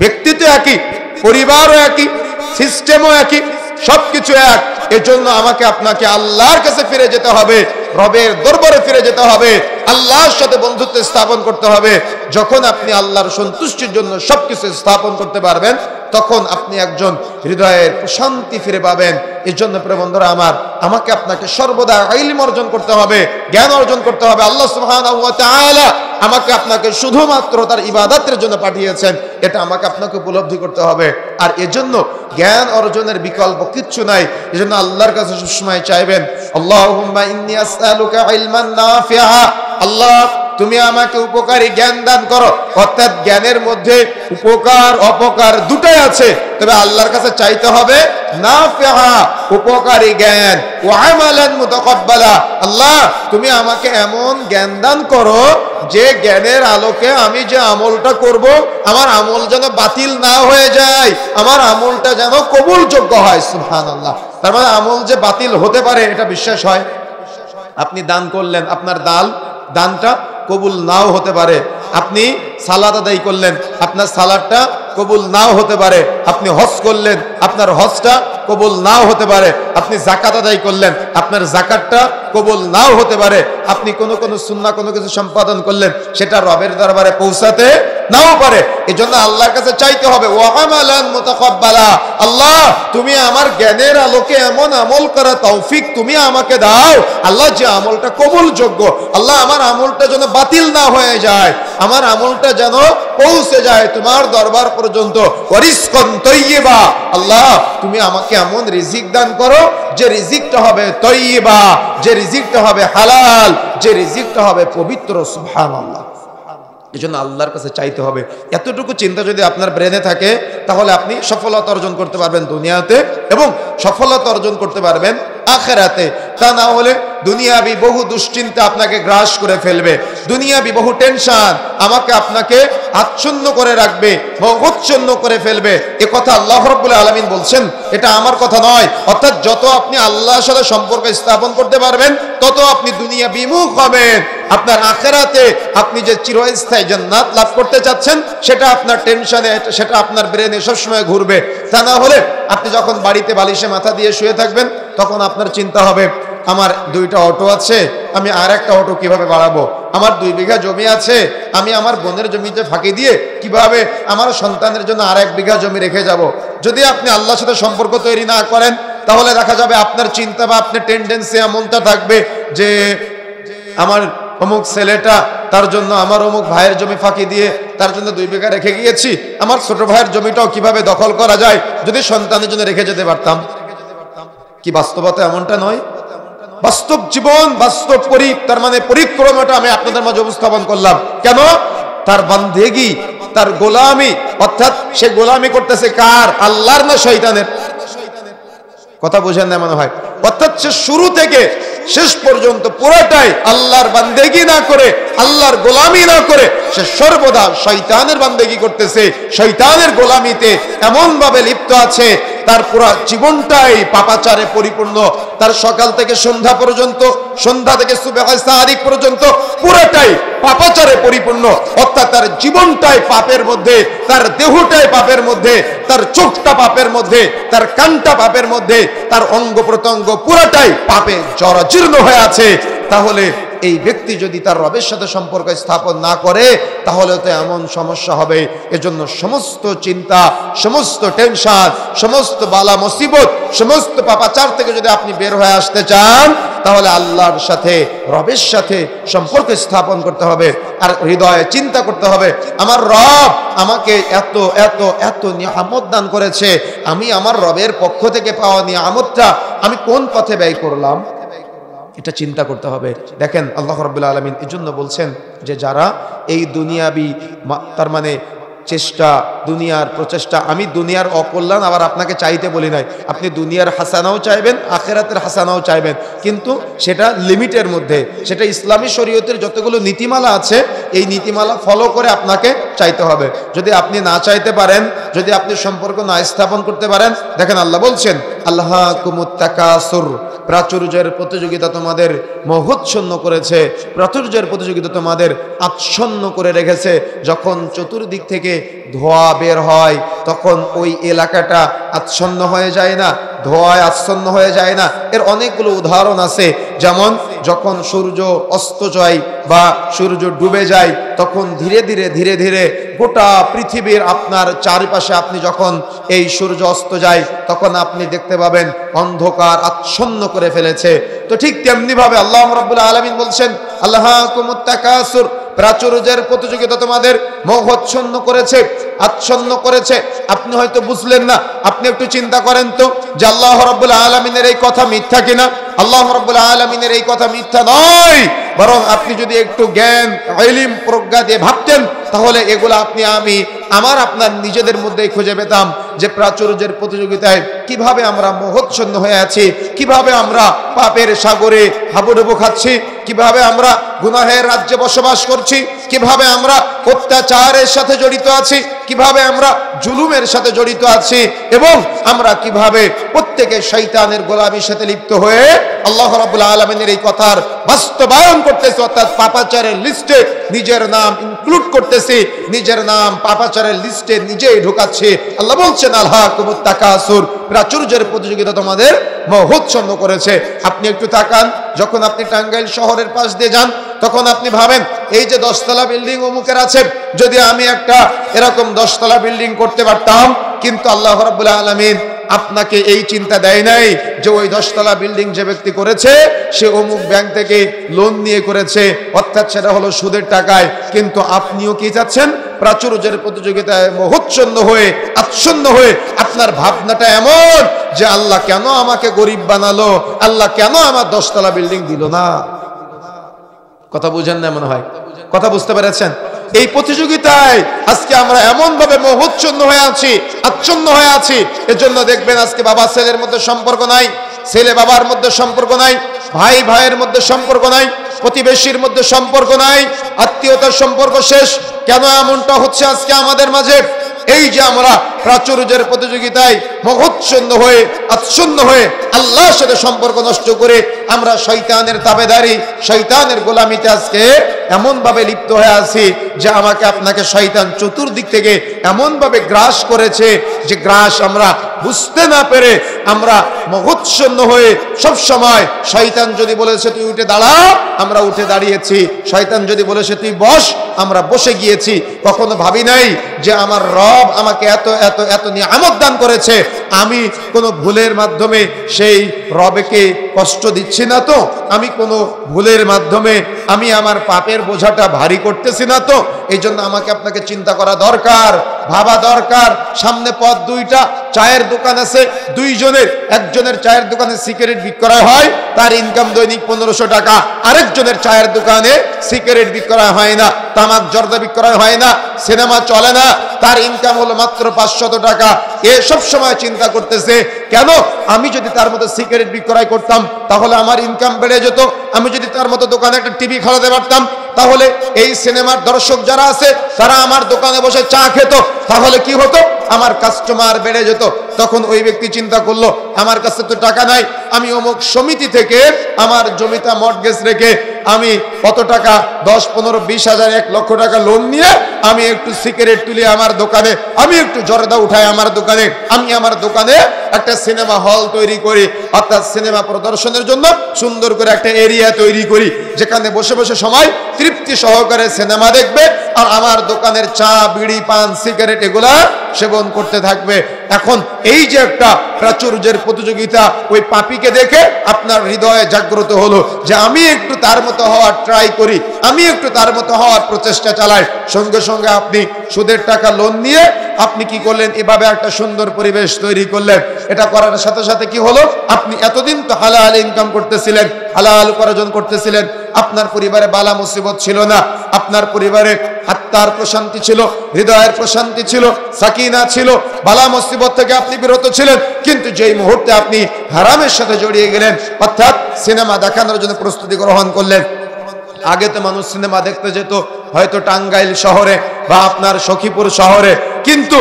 S1: ব্যক্তি তো একই, পরিবারও একই, সিস্টেমও একই, সবকিছু এক। এজন্য আমাকে আপনাকে আল্লাহর কাছে ফিরে যেতে হবে, রবের দরবারে ফিরে যেতে হবে, আল্লাহর সাথে বন্ধুত্ব স্থাপন করতে হবে। যখন আপনি আল্লাহর সন্তুষ্টির জন্য সবকিছু স্থাপন করতে পারবেন, তখন আপনি একজন হৃদয়ের প্রশান্তি ফিরে পাবেন। এর জন্য প্রিয় বন্ধুরা আমার, আমাকে আপনাকে সর্বদা ইলম অর্জন করতে হবে, জ্ঞান অর্জন করতে হবে। আল্লাহ সুবহানাহু ওয়া তাআলা আমাকে আপনাকে শুধুমাত্র তার ইবাদতের জন্য পাঠিয়েছেন, এটা আমাকে আপনাকে উপলব্ধি করতে হবে। আর এজন্য জ্ঞান অর্জনের বিকল্প কিচ্ছু নাই। এজন্য আল্লাহর কাছে সবসময় চাইবেন, আল্লাহুম্মা ইন্নী আসআলুকা ইলমান নাফিআ, আল্লাহ তুমি আমাকে উপকারী জ্ঞান দান করো। অর্থাৎ জ্ঞানের মধ্যে উপকার অপকার দুটাই আছে, তবে আল্লাহর কাছে চাইতে হবে নাফিআ, উপকারী জ্ঞান, ওয়া আমালান মুতাকাব্বালা, আল্লাহ তুমি আমাকে এমন জ্ঞান দান করো যে জ্ঞানের আলোকে আমি যে আমলটা করব, আমার আমল যেন বাতিল না হয়ে যায়, আমার আমলটা যেন কবুলযোগ্য হয়। সুবহানাল্লাহ। তার মানে আমল যে বাতিল হতে পারে এটা বিশ্বাস হয়। আপনি দান করলেন, আপনার দানটা কবুল নাও হতে পারে। আপনি সালাত আদায় করলেন, আপনার সালাতটা কবুল নাও হতে পারে। আপনি হজ করলেন, আপনার হজটা কবুল নাও হতে পারে। আপনি যাকাত আদায় করলেন, আপনার যাকাতটা কবুল নাও হতে পারে। আপনি কোনো সুন্নাহ কোনো কিছু সম্পাদন করলেন, সেটা রবের দরবারে পৌঁছাতে নাও পারে। এজন্য আল্লাহর কাছে চাইতে হবে ওয়া আমালান মুতাকাব্বালা, আল্লাহ তুমি আমার জ্ঞানের আলোকে এমন আমল করা তৌফিক তুমি আমাকে দাও, আল্লাহ যে আমলটা কবুলযোগ্য, আল্লাহ আমার আমলটা যেন বাতিল না হয়ে যায়, আমার আমলটা যেন পৌঁছে যায় তোমার দরবার পর্যন্ত। ওয়ারিজকান তাইয়্যিবা, আল্লাহ তুমি আমাকে এমন রিজিক দান করো যে রিজিকটা হবে তাইয়্যিবা, যে রিজিকটা হবে হালাল, যে রিজিকটা হবে পবিত্র। সুবহানাল্লাহ। এজন্য আল্লাহর কাছে চাইতে হবে। এতটুকু চিন্তা যদি আপনার ব্রেনে থাকে, তাহলে আপনি সফলতা অর্জন করতে পারবেন দুনিয়াতে, এবং সফলতা অর্জন করতে পারবেন আখিরাতে। তা না হলে দুনিয়াবি বহু দুশ্চিন্তা আপনাকে গ্রাস করে ফেলবে, দুনিয়াবি বহু টেনশন আমাকে আপনাকে আচ্ছন্ন করে রাখবে, মহচ্ছন্ন করে ফেলবে। এ কথা আল্লাহ রাব্বুল আলামিন বলছেন, এটা আমার কথা নয়। অর্থাৎ যত আপনি আল্লাহর সাথে সম্পর্ক স্থাপন করতে পারবেন, তত আপনি দুনিয়া বিমুখ হবেন। আপনার আখিরাতে আপনি যে চিরস্থায়ী জান্নাত লাভ করতে চাচ্ছেন, সেটা আপনার টেনশনে, সেটা আপনার ব্রেনে সবসময় ঘুরবে। তা না হলে আপনি যখন বাড়িতে বালিশে মাথা দিয়ে শুয়ে থাকবেন, তখন আপনার চিন্তা হবে আমার 2টা অটো আছে, আমি আর একটা অটো কিভাবে বাড়াবো, আমার 2 বিঘা জমি আছে, আমি আমার বোনের জমিতে ফাঁকি দিয়ে কিভাবে আমার সন্তানের জন্য আর 1 বিঘা জমি রেখে যাব। যদি আপনি আল্লাহর সাথে সম্পর্ক তৈরি না করেন, তাহলে দেখা যাবে আপনার চিন্তা বা আপনার টেন্ডেন্সি এমনটা থাকবে যে আমার অমুক ছেলেটা, তার জন্য আমার অমুক ভাইয়ের জমি ফাঁকি দিয়ে তার জন্য 2 বিঘা রেখে গিয়েছি, আমার ছোট ভাইয়ের জমিটাও কিভাবে দখল করা যায় যদি সন্তানের জন্য রেখে যেতে পারতাম। কি বাস্তবতা এমনটা নয়? বাস্তব জীবন, বাস্তব তার মানে পরিক্রমাটা আমি আপনাদের মাঝে উপস্থাপন করলাম। কেন? তার বান্দেগি, তার গোলামি, অর্থাৎ সে গোলামি করতেছে কার? আল্লাহর না শয়তানের? কথা বুঝেন না মনে হয়। অর্থাৎ সে শুরু থেকে শেষ পর্যন্ত পুরোটাই আল্লাহর বান্দেগি না করে, আল্লাহর গোলামি না করে সে সর্বদা শয়তানের বান্দেগি করতেছে, শয়তানের গোলামিতে এমন ভাবে লিপ্ত আছে, তার পুরো জীবনটাই পাপাচারে পরিপূর্ণ। তার সকাল থেকে সন্ধ্যা পর্যন্ত, সন্ধ্যা থেকে সুবহ সাদিক পর্যন্ত পুরোটাই পাপাচারে পরিপূর্ণ। অর্থাৎ তার জীবনটাই পাপের মধ্যে, তার দেহটাই পাপের মধ্যে, তার চোখটা পাপের মধ্যে, তার কানটা পাপের মধ্যে, তার অঙ্গ প্রত্যঙ্গ পুরোটাই পাপে জরাজীর্ণ হয়ে আছে। তাহলে এই ব্যক্তি যদি তার রবের সাথে সম্পর্ক স্থাপন না করে, তাহলে তো এমন সমস্যা হবে। এজন্য সমস্ত চিন্তা, সমস্ত টেনশন, সমস্ত বালা মুসিবত, সমস্ত পাপাচার থেকে যদি আপনি বের হয়ে আসতে চান, তাহলে আল্লাহর সাথে, রবের সাথে সম্পর্ক স্থাপন করতে হবে। আর হৃদয়ে চিন্তা করতে হবে, আমার রব আমাকে এত এত এত নিয়ামত দান করেছে, আমি আমার রবের পক্ষ থেকে পাওয়া নিয়ামতটা আমি কোন পথে ব্যয় করলাম, এটা চিন্তা করতে হবে। দেখেন আল্লাহ রাব্বুল আলামিন এজন্য বলছেন যে যারা এই দুনিয়াবি, তার মানে চেষ্টা, দুনিয়ার প্রচেষ্টা। আমি দুনিয়ার অকল্যাণ আবার আপনাকে চাইতে বলি নাই, আপনি দুনিয়ার হাসানাও চাইবেন, আখেরাতের হাসানাও চাইবেন, কিন্তু সেটা লিমিটের মধ্যে। সেটা ইসলামী শরীয়তের যতগুলো নীতিমালা আছে এই নীতিমালা ফলো করে আপনাকে চাইতে হবে। যদি আপনি না চাইতে পারেন, যদি আপনি সম্পর্ক না স্থাপন করতে পারেন, দেখেন আল্লাহ বলছেন আল্লাহকুমুত তাকাসুর, প্রাচুর্যের প্রতিযোগিতা তোমাদের মোহচ্ছন্ন করেছে, প্রাচুর্যের প্রতিযোগিতা তোমাদের আচ্ছন্ন করে রেখেছে। যখন চতুর্দিক থেকে ধোঁয়া বের হয় তখন ওই এলাকাটা আচ্ছন্ন হয়ে যায় না, ধোঁয়ায় আচ্ছন্ন হয়ে যায় না। এর অনেকগুলো উদাহরণ আছে, যেমন যখন সূর্য অস্ত যায় বা সূর্য ডুবে যায় তখন ধীরে ধীরে ধীরে ধীরে গোটা পৃথিবীর আপনার চারপাশে আপনি যখন এই সূর্য অস্ত যায় তখন আপনি দেখতে পাবেন অন্ধকার আচ্ছন্ন করে ফেলেছে। তো ঠিক তেমনি ভাবে আল্লাহ রাব্বুল আলামিন বলছেন আল্লাহকুমুত তাকাসুর, প্রাচুর্যের প্রতিযোগিতা তোমাদের মোহাচ্ছন্ন করেছে, আচ্ছন্ন করেছে। আপনি হয়তো বুঝলেন না, আপনি একটু চিন্তা করেন তো যে আল্লাহ রাব্বুল আলামিনের এই কথা মিথ্যা কিনা। আল্লাহ রাব্বুল আলামিনের এই কথা মিথ্যা নয়, বরং আপনি যদি একটু জ্ঞান, ইলম, প্রজ্ঞা দিয়ে ভাবতেন তাহলে এগুলো আপনি আমি আমার আপনার নিজেদের মধ্যেই খুঁজে পেতাম যে প্রাচুর্যের প্রতিযোগিতায় কিভাবে আমরা মোহচ্ছন্ন হয়ে আছি, কিভাবে আমরা পাপের সাগরে হাবুডুবু খাচ্ছি, কিভাবে আমরা গুনাহের রাজ্যে বসবাস করছি, কিভাবে আমরা অত্যাচারের সাথে জড়িত আছি, কিভাবে আমরা জুলুমের সাথে জড়িত আছি, এবং আমরা কিভাবে প্রত্যেকে শয়তানের গোলামির সাথে লিপ্ত হয়ে আল্লাহ রাব্বুল আলামিনের এই কথার বাস্তবায়ন করতেছি, অর্থাৎ পাপাচারের লিস্টে নিজের নাম ইনক্লুড করতেছি, নিজের নাম পাপাচারের লিস্টে নিজেই ঢোকাচ্ছি। আল্লাহ বলছেন আল্লাহকুমুত তাকাসুর, প্রাচুর্যের প্রতিযোগিতা তোমাদের মোহচ্ছন্ন করেছে। আপনি একটু তাকান, যখন আপনি টাঙ্গাইল শহরের পাশ দিয়ে যান তখন আপনি ভাবেন এই যে 10 তলা বিল্ডিং অমুকের আছে, যদি আমি একটা এরকম 10 তলা বিল্ডিং করতে পারতাম। কিন্তু আল্লাহ রাব্বুল আলামিন আপনাকে এই চিন্তা দেয় নাই যে ওই 10 তলা বিল্ডিং যে ব্যক্তি করেছে সে অমুক ব্যাংক থেকে লোন নিয়ে করেছে, অর্থাৎ সেটা হলো সুদের টাকায়। কিন্তু আপনিও কি চাচ্ছেন? প্রাচুর্যের প্রতিযোগিতায় মোহচ্ছন্ন হয়ে আচ্ছন্ন হয়ে আপনার ভাবনাটা এমন যে আল্লাহ কেন আমাকে গরিব বানালো, আল্লাহ কেন আমার 10 তলা বিল্ডিং দিল না। কথা বুঝেন না মনে হয়? কথা বুঝতে পেরেছেন? এই প্রতিযোগিতায় আজকে আমরা এমন ভাবে মোহচ্ছন্ন হয়ে আছি, আচ্ছন্ন হয়ে আছি। এজন্য দেখবেন আজকে বাবা ছেলের মধ্যে সম্পর্ক নাই, ছেলে বাবার মধ্যে সম্পর্ক নাই, ভাই ভাইয়ের মধ্যে সম্পর্ক নাই, প্রতিবেশীর মধ্যে সম্পর্ক নাই, আত্মীয়তার সম্পর্ক শেষ। কেন এমনটা হচ্ছে আজকে আমাদের মাঝে? এই যে আমরা প্রাচুর্যের প্রতিযোগিতায় মোহচ্ছন্ন হয়ে আচ্ছন্ন হয়ে আল্লাহর সাথে সম্পর্ক নষ্ট করে আমরা শয়তানের তাবেদারি, শয়তানের গোলামিতে আজকে এমন ভাবে লিপ্ত হয়ে আছি যে আমাকে আপনাকে শয়তান চতুর্দিক থেকে এমন ভাবে গ্রাস করেছে যে গ্রাস আমরা বুঝতে না পেরে আমরা মোহচ্ছন্ন হয়ে সব সময়, শয়তান যদি বলেছে তুই উঠে দাঁড়া, আমরা উঠে দাঁড়িয়েছি, শয়তান যদি বলেছে তুই বস, আমরা বসে গিয়েছি। কখনো ভাবি নাই যে আমার রব আমাকে এত এত এত নিয়ামত দান করেছে, আমি কোনো ভুলের মাধ্যমে সেই রবকে কষ্ট দিচ্ছি না তো, আমি কোনো ভুলের মাধ্যমে আমি আমার পাপের বোঝাটা ভারী করতেছি না তো। এই জন্য আমাকে আপনাকে চিন্তা করা দরকার, ভাবা দরকার। সামনে পথ দুইটা, চায়ের দোকান আছে দুইজনের, একজনের চায়ের দোকানে সিগারেট বিক্রয় হয়, তার ইনকাম দৈনিক 1500 টাকা, আরেকজনের চায়ের দোকানে সিগারেট বিক্রয় হয় না, তামাক জর্দা বিক্রয় হয় না, সিনেমা চলে না, তার ইনকাম হলো মাত্র 500 টাকা। এ সব সময় চিন্তা করতেছে কেন আমি যদি তার মতো সিগারেট বিক্রয় করতাম তাহলে আমার ইনকাম বেড়ে যেত, আমি যদি তার মতো দোকানে একটা টিভি খাওয়াতে পারতাম তাহলে এই সিনেমার দর্শক যারা আছে তারা আমার দোকানে বসে চা খেত, তাহলে কি হতো? আমার কাস্টমার বেড়ে যেত। তখন ওই ব্যক্তি চিন্তা করলো আমার কাছে তো টাকা নাই, আমি অমুক সমিতি থেকে আমার জমিটা মর্টগেজ রেখে আমি কত টাকা 10, 15, 20 হাজার 1 লক্ষ টাকা লোন নিয়ে আমি একটু সিগারেট তুলি আমার দোকানে, আমি একটু জর্দা উঠাই আমার দোকানে, আমি আমার দোকানে একটা সিনেমা হল তৈরি করি, অর্থাৎ সিনেমা প্রদর্শনের জন্য সুন্দর করে একটা এরিয়া তৈরি করি যেখানে বসে বসে সবাই তৃপ্তি সহকারে সিনেমা দেখবে আর আমার দোকানের চা, বিড়ি, পান, সিগারেট এগুলা সেবন করতে থাকবে। এখন এই যে একটা প্রাচুর্যের প্রতিযোগিতা, ওই পাপীকে দেখে আপনার হৃদয়ে জাগ্রত হলো যে আমি একটু তার মতো হওয়ার ট্রাই করি, আমি একটু তার মতো হওয়ার প্রচেষ্টা চালাই। সঙ্গে সঙ্গে আপনি সুদের টাকা লোন নিয়ে আপনি কি করলেন? এভাবে একটা সুন্দর পরিবেশ তৈরি করলেন। এটা করার সাথে সাথে কি হলো? আপনি এতদিন তো হালাল ইনকাম করতেছিলেন, হালাল উপার্জন করতেছিলেন, আপনার পরিবারে বালা মুসিবত ছিল না, আপনার পরিবারে আত্মার প্রশান্তি ছিল, হৃদয়ের প্রশান্তি ছিল, সাকিনা ছিল, বালা মুসিবত থেকে আপনি বিরত ছিলেন। কিন্তু যেই মুহূর্তে আপনি হারামের সাথে জড়িয়ে গেলেন, অর্থাৎ সিনেমা দেখানোর জন্য প্রস্তুতি গ্রহণ করলেন। আগে তো মানুষ সিনেমা দেখতে যেত হয়তো টাঙ্গাইল শহরে বা আপনার সখীপুর শহরে, কিন্তু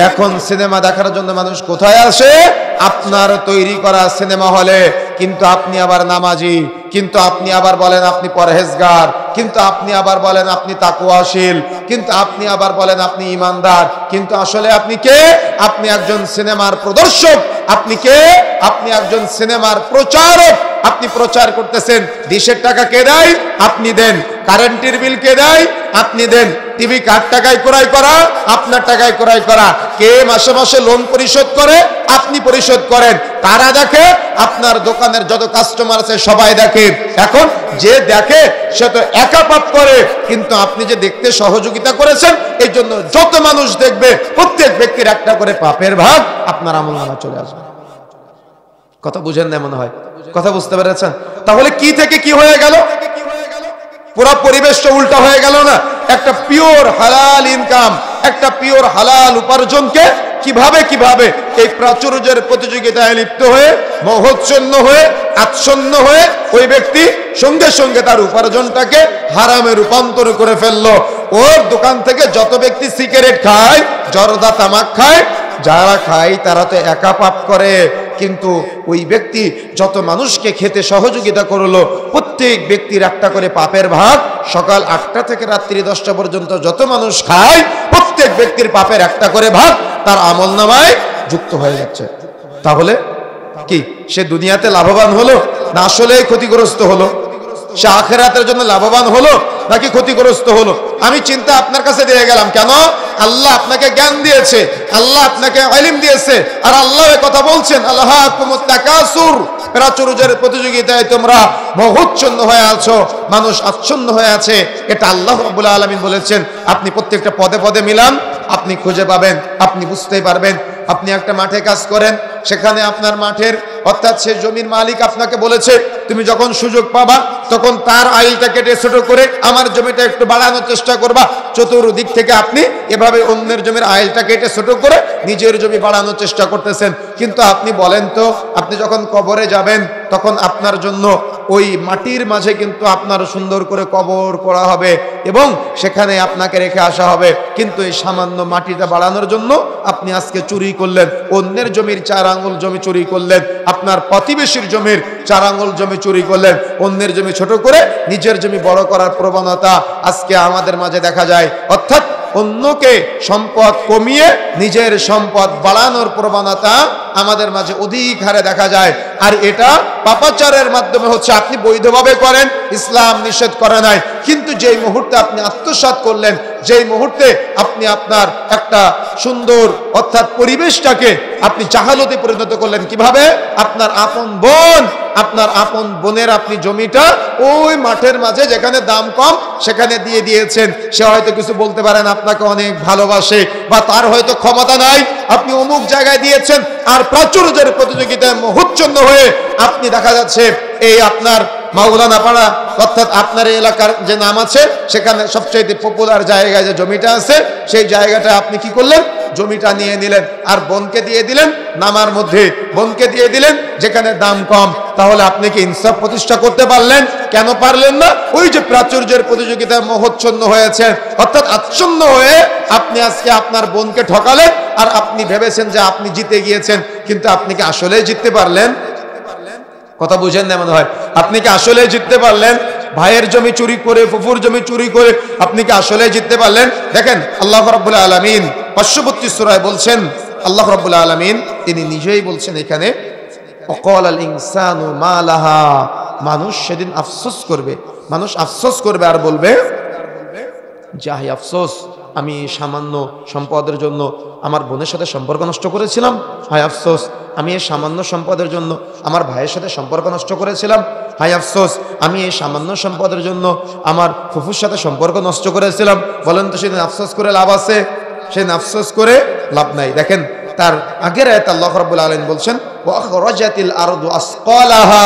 S1: এখন সিনেমা দেখার জন্য মানুষ কোথায় আসে? আপনার তৈরি করা সিনেমা হলে। কিন্তু আপনি আবার নামাজি, কিন্তু আপনি আবার বলেন আপনি পরহেজগার, কিন্তু আপনি আবার বলেন আপনি তাকওয়াশীল, কিন্তু আপনি আবার বলেন আপনি ইমানদার। কিন্তু আসলে আপনি কে? আপনি একজন সিনেমার প্রদর্শক। আপনি কে? আপনি একজন সিনেমার প্রচারক। আপনি প্রচার করতেছেন। ডিশের টাকা কে দেয়? আপনি দেন। কারেন্টের বিল কে দেয়? আপনি দেন। টিভি কার টাকায় ক্রয় করা? আপনার টাকায় ক্রয় করা। কে মাসে মাসে লোন পরিশোধ করে? আপনি পরিশোধ করেন। তারা দেখে, আপনার দোকানের যত কাস্টমার আছে সবাই দেখে। এখন যে দেখে সে তো একা পাপ করে, কিন্তু আপনি যে দেখতে সহযোগিতা করেছেন, এই জন্য যত মানুষ দেখবে প্রত্যেক ব্যক্তির একটা করে পাপের ভাগ আপনার আমলনামায় চলে আসবে। কথা বুঝেন না মনে হয়? কথা বুঝতে পেরেছেন? তাহলে কি থেকে কি হয়ে গেল? পুরো পরিবেশটা উল্টা হয়ে গেল না? একটা পিওর হালাল ইনকাম, একটা পিওর হালাল উপার্জনকে কিভাবে এই প্রাচুর্যের প্রতিযোগিতায় লিপ্ত হয়ে, মোহচ্ছন্ন হয়ে, আচ্ছন্ন হয়ে ওই ব্যক্তি সঙ্গে সঙ্গে তার উপার্জনটাকে হারামে রূপান্তর করে ফেললো। ওর দোকান থেকে যত ব্যক্তি সিগারেট খায়, জর্দা তামাক খায়, যারা খায় তারা তো একা পাপ করে, কিন্তু ওই ব্যক্তি যত মানুষকে খেতে সহযোগিতা করলো, প্রত্যেক ব্যক্তির একটা করে পাপের ভাগ। সকাল 8টা থেকে রাত্রি 10টা পর্যন্ত যত মানুষ খায়, প্রত্যেক ব্যক্তির পাপের একটা করে ভাগ তার আমলনামায় যুক্ত হয়ে যাচ্ছে। তাহলে কি সে দুনিয়াতে লাভবান হলো, না আসলেই ক্ষতিগ্রস্ত হলো? সে আখিরাতের জন্য লাভবান হলো নাকি ক্ষতিগ্রস্ত হলো? আমি চিন্তা আপনার কাছে দিয়ে গেলাম। কেন? আল্লাহ আপনাকে জ্ঞান দিয়েছে, আল্লাহ আপনাকে ইলম দিয়েছে, আর আল্লাহ কথা বলছেন, আল্লাহাকুমুত তাকাসুর, প্রাচুর্যের প্রতিযোগিতায় তোমরা মোহচ্ছন্ন হয়ে আছো, মানুষ আচ্ছন্ন হয়ে আছে। এটা আল্লাহ রাব্বুল আলামিন বলেছেন। আপনি প্রত্যেকটা পদে পদে মিলান, আপনি খুঁজে পাবেন, আপনি বুঝতেই পারবেন। আপনি একটা মাঠে কাজ করেন, সেখানে আপনার মাঠের অর্থাৎ সে জমির মালিক আপনাকে বলেছে তুমি যখন সুযোগ পাবা তখন তার আইলটা কেটে ছোট করে আমার জমিটা একটু বাড়ানোর চেষ্টা করবা। চতুর্দিক থেকে আপনি এভাবে অন্যের জমির আইলটা কেটে ছোট করে নিজের জমি বাড়ানোর চেষ্টা করতেছেন। কিন্তু আপনি বলেন তো, আপনি যখন কবরে যাবেন তখন আপনার জন্য ওই মাটির মাঝে কিন্তু আপনার সুন্দর করে কবর করা হবে এবং সেখানে আপনাকে রেখে আসা হবে। কিন্তু এই সামান্য মাটিটা বাড়ানোর জন্য আপনি আজকে চুরি করলেন, অন্যের জমির 4 আঙ্গুল জমি চুরি করলেন, আপনার প্রতিবেশীর জমির 4 আঙ্গুল জমি চুরি করলেন, অন্যের জমি ছোট করে নিজের জমি বড় করার প্রবণতা আজকে আমাদের মাঝে দেখা যায়। অর্থাৎ অন্যকে সম্পদ কমিয়ে নিজের সম্পদ বাড়ানোর প্রবণতা আমাদের মাঝে অধিক হারে দেখা যায়। আর এটা পাপাচারের মাধ্যমে হচ্ছে। আপনি বৈধভাবে করেন, ইসলাম নিষেধ করে নাই, কিন্তু যেই মুহূর্তে আপনি আত্মসাৎ করলেন, যেই মুহূর্তে আপনি আপনার একটা সুন্দর অর্থাৎ পরিবেশটাকে আপনি জাহালতে পরিণত করলেন। কিভাবে? আপনার আপন বোনের আপনি জমিটা ওই মাঠের মাঝে যেখানে দাম কম সেখানে দিয়ে দিয়েছেন। সে হয়তো কিছু বলতে পারেন আপনাকে অনেক ভালোবাসে বা তার হয়তো ক্ষমতা নাই, আপনি অমুক জায়গায় দিয়েছেন। আর প্রাচুর্যের প্রতিযোগিতায় মোহচ্ছন্ন হয়ে আপনি দেখা যাচ্ছে এই আপনার মাওলানা পাড়া অর্থাৎ আপনার এলাকার যে নাম আছে সেখানে সবচেয়ে পপুলার জায়গায় যে জমিটা আছে সেই জায়গাটা আপনি কি করলেন? জমিটা নিয়ে নিলেন আর বোনকে দিয়ে দিলেন। নামার মধ্যে বোনকে দিয়ে দিলেন যেখানে দাম কম। তাহলে আপনি কি ইনসাফ প্রতিষ্ঠা করতে পারলেন? কেন পারলেন না? ওই যে প্রাচুর্যের প্রতিযোগিতায় মোহচ্ছন্ন হয়েছে, অর্থাৎ আচ্ছন্ন হয়ে আপনি আজকে আপনার বোনকে ঠকালেন আর আপনি ভেবেছেন যে আপনি জিতে গিয়েছেন, কিন্তু আপনি কি আসলেই জিততে পারলেন? কথা বুঝেন না মনে হয়? আপনি কি আসলেই জিততে পারলেন? ভাইয়ের জমি চুরি করে, ফুফুর জমি চুরি করে আপনি কি আসলেই জিততে পারলেন? দেখেন আল্লাহ রাব্বুল আলামিন পার্শ্ববর্তী সূরায় বলছেন, আল্লাহ রাব্বুল আলামিন তিনি নিজেই বলছেন এখানে, ওয়াকালাল ইনসানু মা লাহা, মানুষ সেদিন আফসোস করবে। মানুষ আফসোস করবে আর বলবে যে হায় আফসোস, আমি সামান্য সম্পদের জন্য আমার বোনের সাথে সম্পর্ক নষ্ট করেছিলাম। হায় আফসোস, আমি এই সামান্য সম্পদের জন্য আমার ভাইয়ের সাথে সম্পর্ক নষ্ট করেছিলাম। হায় আফসোস, আমি এই সামান্য সম্পদের জন্য আমার ফুফুর সাথে সম্পর্ক নষ্ট করেছিলাম। বলেন তো সেদিন আফসোস করে লাভ আছে? সেদিন আফসোস করে লাভ নাই। দেখেন তার আগের আয়াতে আল্লাহ রাব্বুল আলামিন বলছেন, ওয়া আখরাজাতিল আরদু আসকালাহা,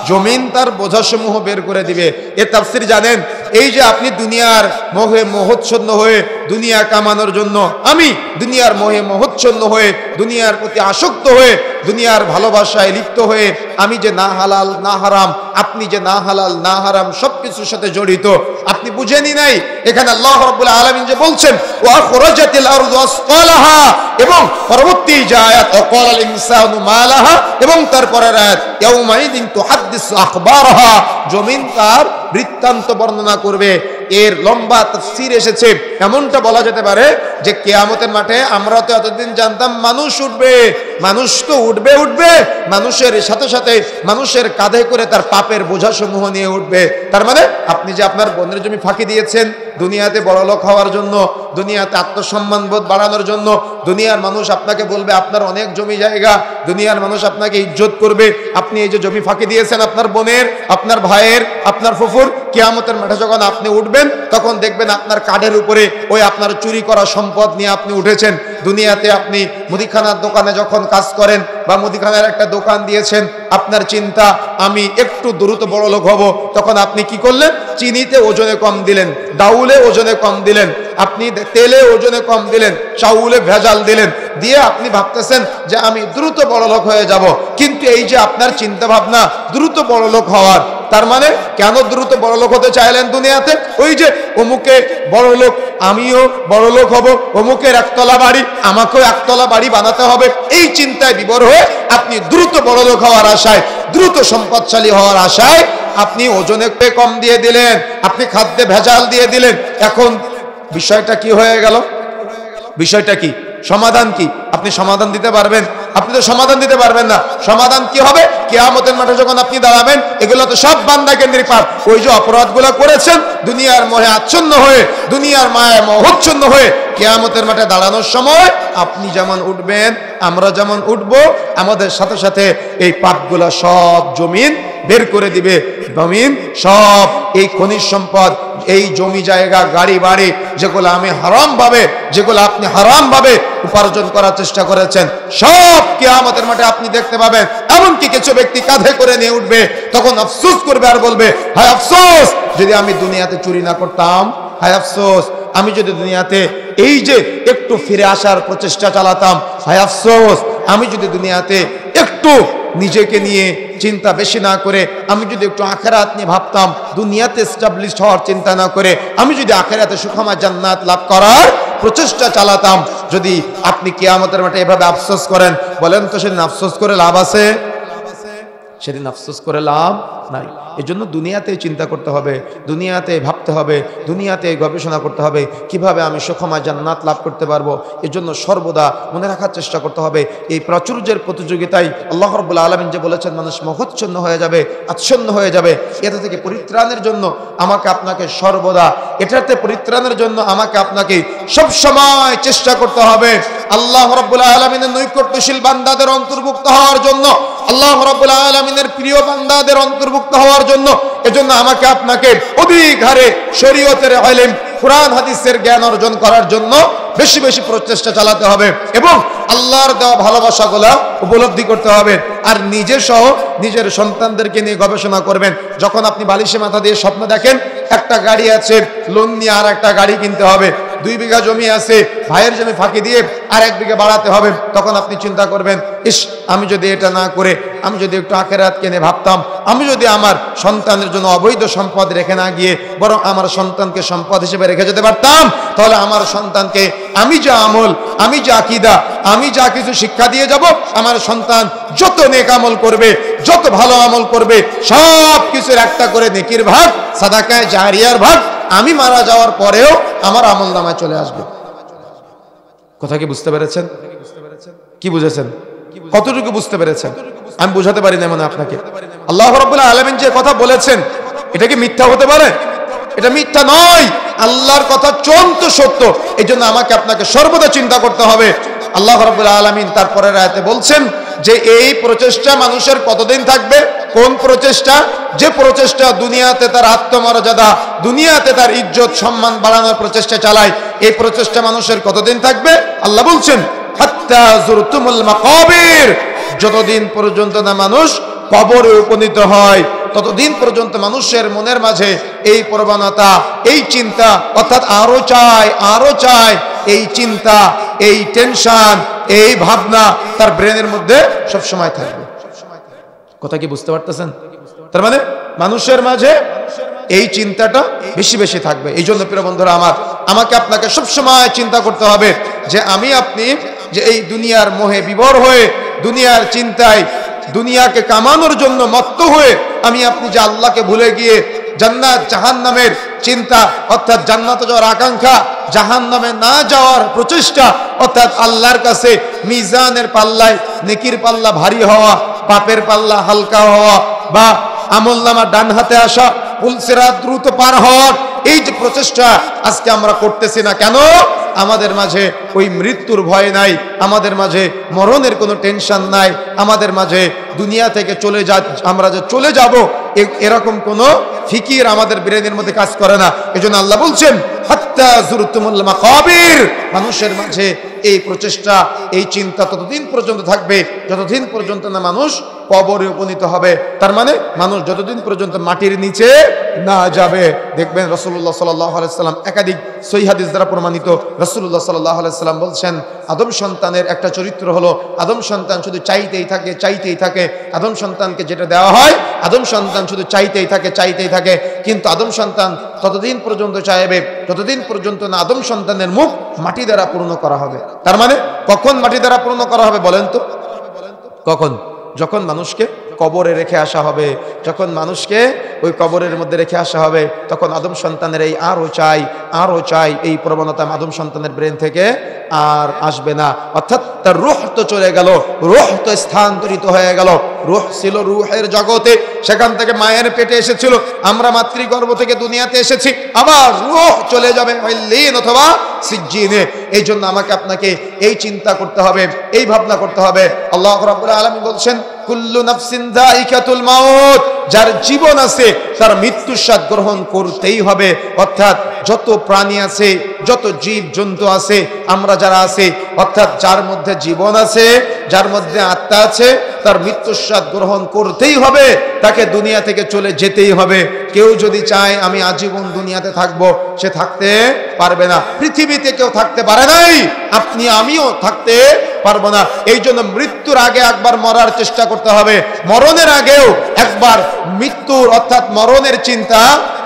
S1: জমিন তার বোঝাসমূহ বের করে দিবে। এ তাফসীর জানেন এই যে আপনি দুনিয়ার মোহে মোহচ্ছন্ন হয়ে দুনিয়া কামানোর জন্য, আমি দুনিয়ার মোহে মোহচ্ছন্ন হয়ে দুনিয়ার প্রতি আসক্ত হয়ে দুনিয়ার ভালোবাসায় লিপ্ত হয়ে আমি যে না হালাল না হারাম, আপনি যে না হালাল না হারাম সবকিছুর সাথে জড়িত, আপনি বুঝেনি নাই। এখানে আল্লাহ রাব্বুল আলামিন যে বলছেন ওয়া খরাজাতিল আরদু আসকালাহা, এবং পরবর্তী যে আয়াত ওয়াকালাল ইনসানু মা লাহা, এবং তারপরের আয়াত ইয়াউমাইদিন তুহাদ্দিসু আখবারহা, জমিন তার বৃত্তান্ত বর্ণনা করবে। এর লম্বা তাফসীর এসেছে, এমনটা বলা যেতে পারে যে কিয়ামতের মাঠে আমরা তো এতদিন জানতাম মানুষ উঠবে, মানুষ তো উঠবে উঠবে, মানুষের সাথে সাথে মানুষের কাঁধে করে তার পাপের বোঝা সমূহ নিয়ে উঠবে। তার মানে আপনি যে আপনার বোনের জমি ফাঁকি দিয়েছেন দুনিয়াতে বড়লোক হওয়ার জন্য, দুনিয়াতে আত্মসম্মান বোধ বাড়ানোর জন্য, দুনিয়ার মানুষ আপনাকে বলবে আপনার অনেক জমি জায়গা, দুনিয়ার মানুষ আপনাকে ইজ্জত করবে, আপনি এই যে জমি ফাঁকি দিয়েছেন আপনার বোনের, আপনার ভাইয়ের, আপনার ফুফুর, কিয়ামতের মাঠে যখন আপনি উঠবেন তখন দেখবেন আপনার কাঁধের উপরে ওই আপনার চুরি করা সম্পদ নিয়ে আপনি উঠেছেন। দুনিয়াতে আপনি মুদিখানার দোকানে যখন কাজ করেন বা মুদিখানার একটা দোকান দিয়েছেন, আপনার চিন্তা আমি একটু দ্রুত বড় লোক হব, তখন আপনি কি করলেন? চিনিতে ওজনে কম দিলেন, ডাউলে ওজনে কম দিলেন, আপনি তেলে ওজনে কম দিলেন, চাউলে ভেজাল দিলেন, দিয়ে আপনি ভাবতেছেন যে আমি দ্রুত বড় লোক হয়ে যাব। কিন্তু এই যে আপনার চিন্তা ভাবনা দ্রুত বড় লোক হওয়ার, তার মানে কেন দ্রুত বড় লোক হতে চাইলেন দুনিয়াতে? ওই যে অমুকে বড় লোক, আমিও বড় লোক হব, অমুকের একতলা বাড়ি, আমাকেও একতলা বাড়ি বানাতে হবে, এই চিন্তায় বিভোর হয়ে আপনি দ্রুত বড় লোক হওয়ার আশায়, দ্রুত সম্পদশালী হওয়ার আশায় আপনি ওজনে কম দিয়ে দিলেন, আপনি খাদ্যে ভেজাল দিয়ে দিলেন। এখন বিষয়টা কি হয়ে গেল? বিষয়টা কি? সমাধান কি? আপনি সমাধান দিতে পারবেন? আপনি তো সমাধান দিতে পারবেন না। সমাধান কি হবে? কিয়ামতের মাঠে যখন আপনি দাঁড়াবেন, এগুলো তো সব বান্দা কেন্দ্রিক পাপ। ওই যে অপরাধগুলো করেছেন দুনিয়ার মোহে আচ্ছন্ন হয়ে, দুনিয়ার মায়ায় মোহচ্ছন্ন হয়ে, কিয়ামতের মাঠে দাঁড়ানোর সময় আপনি যেমন উঠবেন, আমরা যেমন উঠবো, আমাদের সাথে সাথে এই পাপগুলো সব জমিন বের করে দিবে। জমিন সব এই খনিজ সম্পদ, এই জমি জায়গা, গাড়ি বাড়ি, যেগুলো আমি হারাম ভাবে, যেগুলো আপনি হারাম ভাবে উপার্জন করার চেষ্টা করেছেন, সব কিয়ামতের মাঠে আপনি দেখতে পাবেন। এমনকি কিছু ব্যক্তি কাঁধে করে নিয়ে উঠবে, তখন আফসোস করবে আর বলবে হায় আফসোস যদি আমি দুনিয়াতে চুরি না করতাম, হায় আফসোস আমি যদি দুনিয়াতে এই যে একটু ফিরে আসার প্রচেষ্টা চালাতাম, হায় আফসোস আমি যদি দুনিয়াতে একটু নিজেকে নিয়ে চিন্তা বেশি না করে, আমি যদি একটু আখিরাত নিয়ে ভাবতাম, দুনিয়াতে এস্টাবলিশ হওয়ার চিন্তা না করে আমি যদি আখিরাতে সুখময় জান্নাত লাভ করার প্রচেষ্টা চালাতাম। যদি আপনি কিয়ামতের মাঠে এভাবে আফসোস করেন, বলেন তো সেদিন আফসোস করে লাভ আছে? সেদিন আফসোস করে লাভ নাই। এই জন্য দুনিয়াতে চিন্তা করতে হবে, দুনিয়াতে ভাবতে হবে, দুনিয়াতে গবেষণা করতে হবে কিভাবে আমি সুখময় জান্নাত লাভ করতে পারবো। এই জন্য সর্বদা মনে রাখার চেষ্টা করতে হবে এই প্রাচুর্যের প্রতিযোগিতায় আল্লাহ রাব্বুল আলামিন যে বলেছেন মানুষ মোহচ্ছন্ন হয়ে যাবে, আচ্ছন্ন হয়ে যাবে, এটা থেকে পরিত্রাণের জন্য আমাকে আপনাকে সর্বদা, এটাতে পরিত্রাণের জন্য আমাকে আপনাকে সব সময় চেষ্টা করতে হবে আল্লাহ রাব্বুল আলামিনের নৈকট্যশীল বান্দাদের অন্তর্ভুক্ত হওয়ার জন্য, আল্লাহ রাব্বুল আলামিনের প্রিয় বান্দাদের অন্তর্ভুক্ত হওয়ার জন্য। এজন্য আমাকে আপনাকে অধিক হারে শরীয়তের ইলম, কুরআন হাদিসের জ্ঞান অর্জন করার জন্য বেশি বেশি প্রচেষ্টা চালাতে হবে এবং আল্লাহর দেওয়া ভালোবাসাগুলো উপলব্ধি করতে হবে। আর নিজে সহ নিজের সন্তানদেরকে নিয়ে গবেষণা করবেন। যখন আপনি বালিশে মাথা দিয়ে স্বপ্ন দেখেন একটা গাড়ি আছে, লোন নিয়ে আর একটা গাড়ি কিনতে হবে, 2 বিঘা জমি আছে, ভাইয়ের জমি ফাঁকি দিয়ে আর 1 বিঘা বাড়াতে হবে, তখন আপনি চিন্তা করবেন ইস আমি যদি এটা না করে আমি যদি একটু আখিরাতকে নিয়ে ভাবতাম, আমি যদি আমার সন্তানের জন্য অবৈধ সম্পদ রেখে না গিয়ে বরং আমার সন্তানকে সম্পদ হিসেবে রেখে যেতে পারতাম, তাহলে আমার সন্তানকে আমি যা আমল, আমি যা আকীদা, আমি যা কিছু শিক্ষা দিয়ে যাব, আমার সন্তান যত নেক আমল করবে, যত ভালো আমল করবে, সব কিছুর একটা করে নেকির ভাগ, সাদাকায়ে জারিয়ার ভাগ আমি মারা যাওয়ার পরেও আমার আমলনামায় চলে আসবে। কথা কি বুঝতে পেরেছেন? কি বুঝেছেন? কতটুকু বুঝতে পেরেছেন? আমি বুঝাতে পারি না মনে আপনাকে। আল্লাহ রাব্বুল আলামিন যে কথা বলেছেন এটা কি মিথ্যা হতে পারে? এটা মিথ্যা নয়, আল্লাহর কথা চূড়ান্ত সত্য। এই জন্য আমাকে আপনাকে সর্বদা চিন্তা করতে হবে। আল্লাহ রাব্বুল আলামিন তারপরের আয়াতে বলছেন যে এই প্রচেষ্টা মানুষের কতদিন থাকবে? কোন প্রচেষ্টা? যে প্রচেষ্টা দুনিয়াতে তার আত্মমর্যাদা, দুনিয়াতে তার ইজ্জত সম্মান বাড়ানোর প্রচেষ্টা চালায়, এই প্রচেষ্টা মানুষের কতদিন থাকবে? আল্লাহ বলছেন হাত্তা যুরতুমুল মাকাবির, যতদিন পর্যন্ত না মানুষ কবরে উপনীত হয়, ততদিন পর্যন্ত মানুষের মনের মাঝে এই প্রবণতা, এই চিন্তা, অর্থাৎ আরো চাই, এই চিন্তা, এই টেনশন, এই ভাবনা তার ব্রেনের মধ্যে সব সময় থাকবে। কথা কি বুঝতে পারতেছেন? তার মানে মানুষের মাঝে এই চিন্তাটা বেশি বেশি থাকবে। এই জন্য প্রিয় বন্ধুরা আমার, আমাকে আপনাকে সবসময় চিন্তা করতে হবে যে আমি আপনি যে এই দুনিয়ার মোহে বিভোর হয়ে, দুনিয়ার চিন্তায়, দুনিয়াকে কামানোর জন্য মত্ত হয়ে আমি আপনি যে আল্লাহকে ভুলে গিয়ে জান্নাত জাহান্নামের চিন্তা, অর্থাৎ জান্নাতে যাওয়ার আকাঙ্ক্ষা, জাহান্নামে না যাওয়ার প্রচেষ্টা, অর্থাৎ আল্লাহর কাছে মিজানের পাল্লায় নেকির পাল্লা ভারী হওয়া, পাপের পাল্লা হালকা হওয়া, বা আমলনামা ডান হাতে আসা, পুলসিরাত দ্রুত পার হওয়ার এই যে প্রচেষ্টা আজকে আমরা করতেছি না কেন? আমাদের মাঝে ওই মৃত্যুর ভয় নাই, আমাদের মাঝে মরণের কোনো টেনশন নাই, আমাদের মাঝে দুনিয়া থেকে আমরা যে চলে যাব এরকম কোনো ফিকির আমাদের ব্রেনের মধ্যে কাজ করে না। এজন্য আল্লাহ বলছেন হাত্তা যুরতুমুল মাকাবির, মানুষের মাঝে এই প্রচেষ্টা, এই চিন্তা ততদিন পর্যন্ত থাকবে যতদিন পর্যন্ত না মানুষ কবরে উপনীত হবে। তার মানে মানুষ যতদিন পর্যন্ত মাটির নিচে না যাবে। দেখবেন রাসূলুল্লাহ সাল্লাল্লাহু আলাইহি সাল্লাম একাধিক সহিহ হাদিস দ্বারা প্রমাণিত, রাসূলুল্লাহ সাল্লাল্লাহু আলাইহি সাল্লাম বলছেন আদম সন্তানের একটা চরিত্র হলো আদম সন্তান শুধু চাইতেই থাকে। আদম সন্তানকে যেটা দেওয়া হয়, আদম সন্তান শুধু চাইতেই থাকে, কিন্তু আদম সন্তান ততদিন পর্যন্ত চাইবে যতদিন পর্যন্ত না আদম সন্তানের মুখ মাটি দ্বারা পূর্ণ করা হবে। তার মানে কখন মাটি দ্বারা পূর্ণ করা হবে বলেন তো? কখন? যখন মানুষকে কবরে রেখে আসা হবে, যখন মানুষকে ওই কবরের মধ্যে রেখে আসা হবে, তখন আদম সন্তানের এই আরো চাই এই প্রবণতা আদম সন্তানের ব্রেন থেকে আর আসবে না। অর্থাৎ তার রূহ তো চলে গেল, রূহ তো স্থানান্তরিত হয়ে গেল। রূহ ছিল রূহের জগতে, সেখান থেকে মায়ের পেটে এসেছিল, আমরা মাতৃগর্ভ থেকে দুনিয়াতে এসেছি, আবার রূহ চলে যাবে ইল্লিন অথবা সিজ্জিনে। এই জন্য আমাকে আপনাকে এই চিন্তা করতে হবে, এই ভাবনা করতে হবে। আল্লাহ রাব্বুল আলামিন বলছেন কুল্লু নাফসিন যায়িকাতুল মাউত, যার জীবন আছে তার মৃত্যুর স্বাদ গ্রহণ করতেই হবে। অর্থাৎ যত প্রাণী আছে, যত জীব জন্তু আছে, আমরা যারা আছে, অর্থাৎ যার মধ্যে জীবন আছে, যার মধ্যে আত্মা আছে, তার মৃত্যুর স্বাদ গ্রহণ করতেই হবে, তাকে দুনিয়া থেকে চলে যেতেই হবে। কেউ যদি চায় আমি আজীবন দুনিয়াতে থাকবো, সে থাকতে পারবে না। পৃথিবীতে কেউ থাকতে পারে নাই, আপনি আমিও থাকতে পারবো না। এই জন্য মৃত্যুর আগে একবার মরার চেষ্টা করতে হবে, মরণের আগেও একবার মৃত্যুর অর্থাৎ মরণের চিন্তা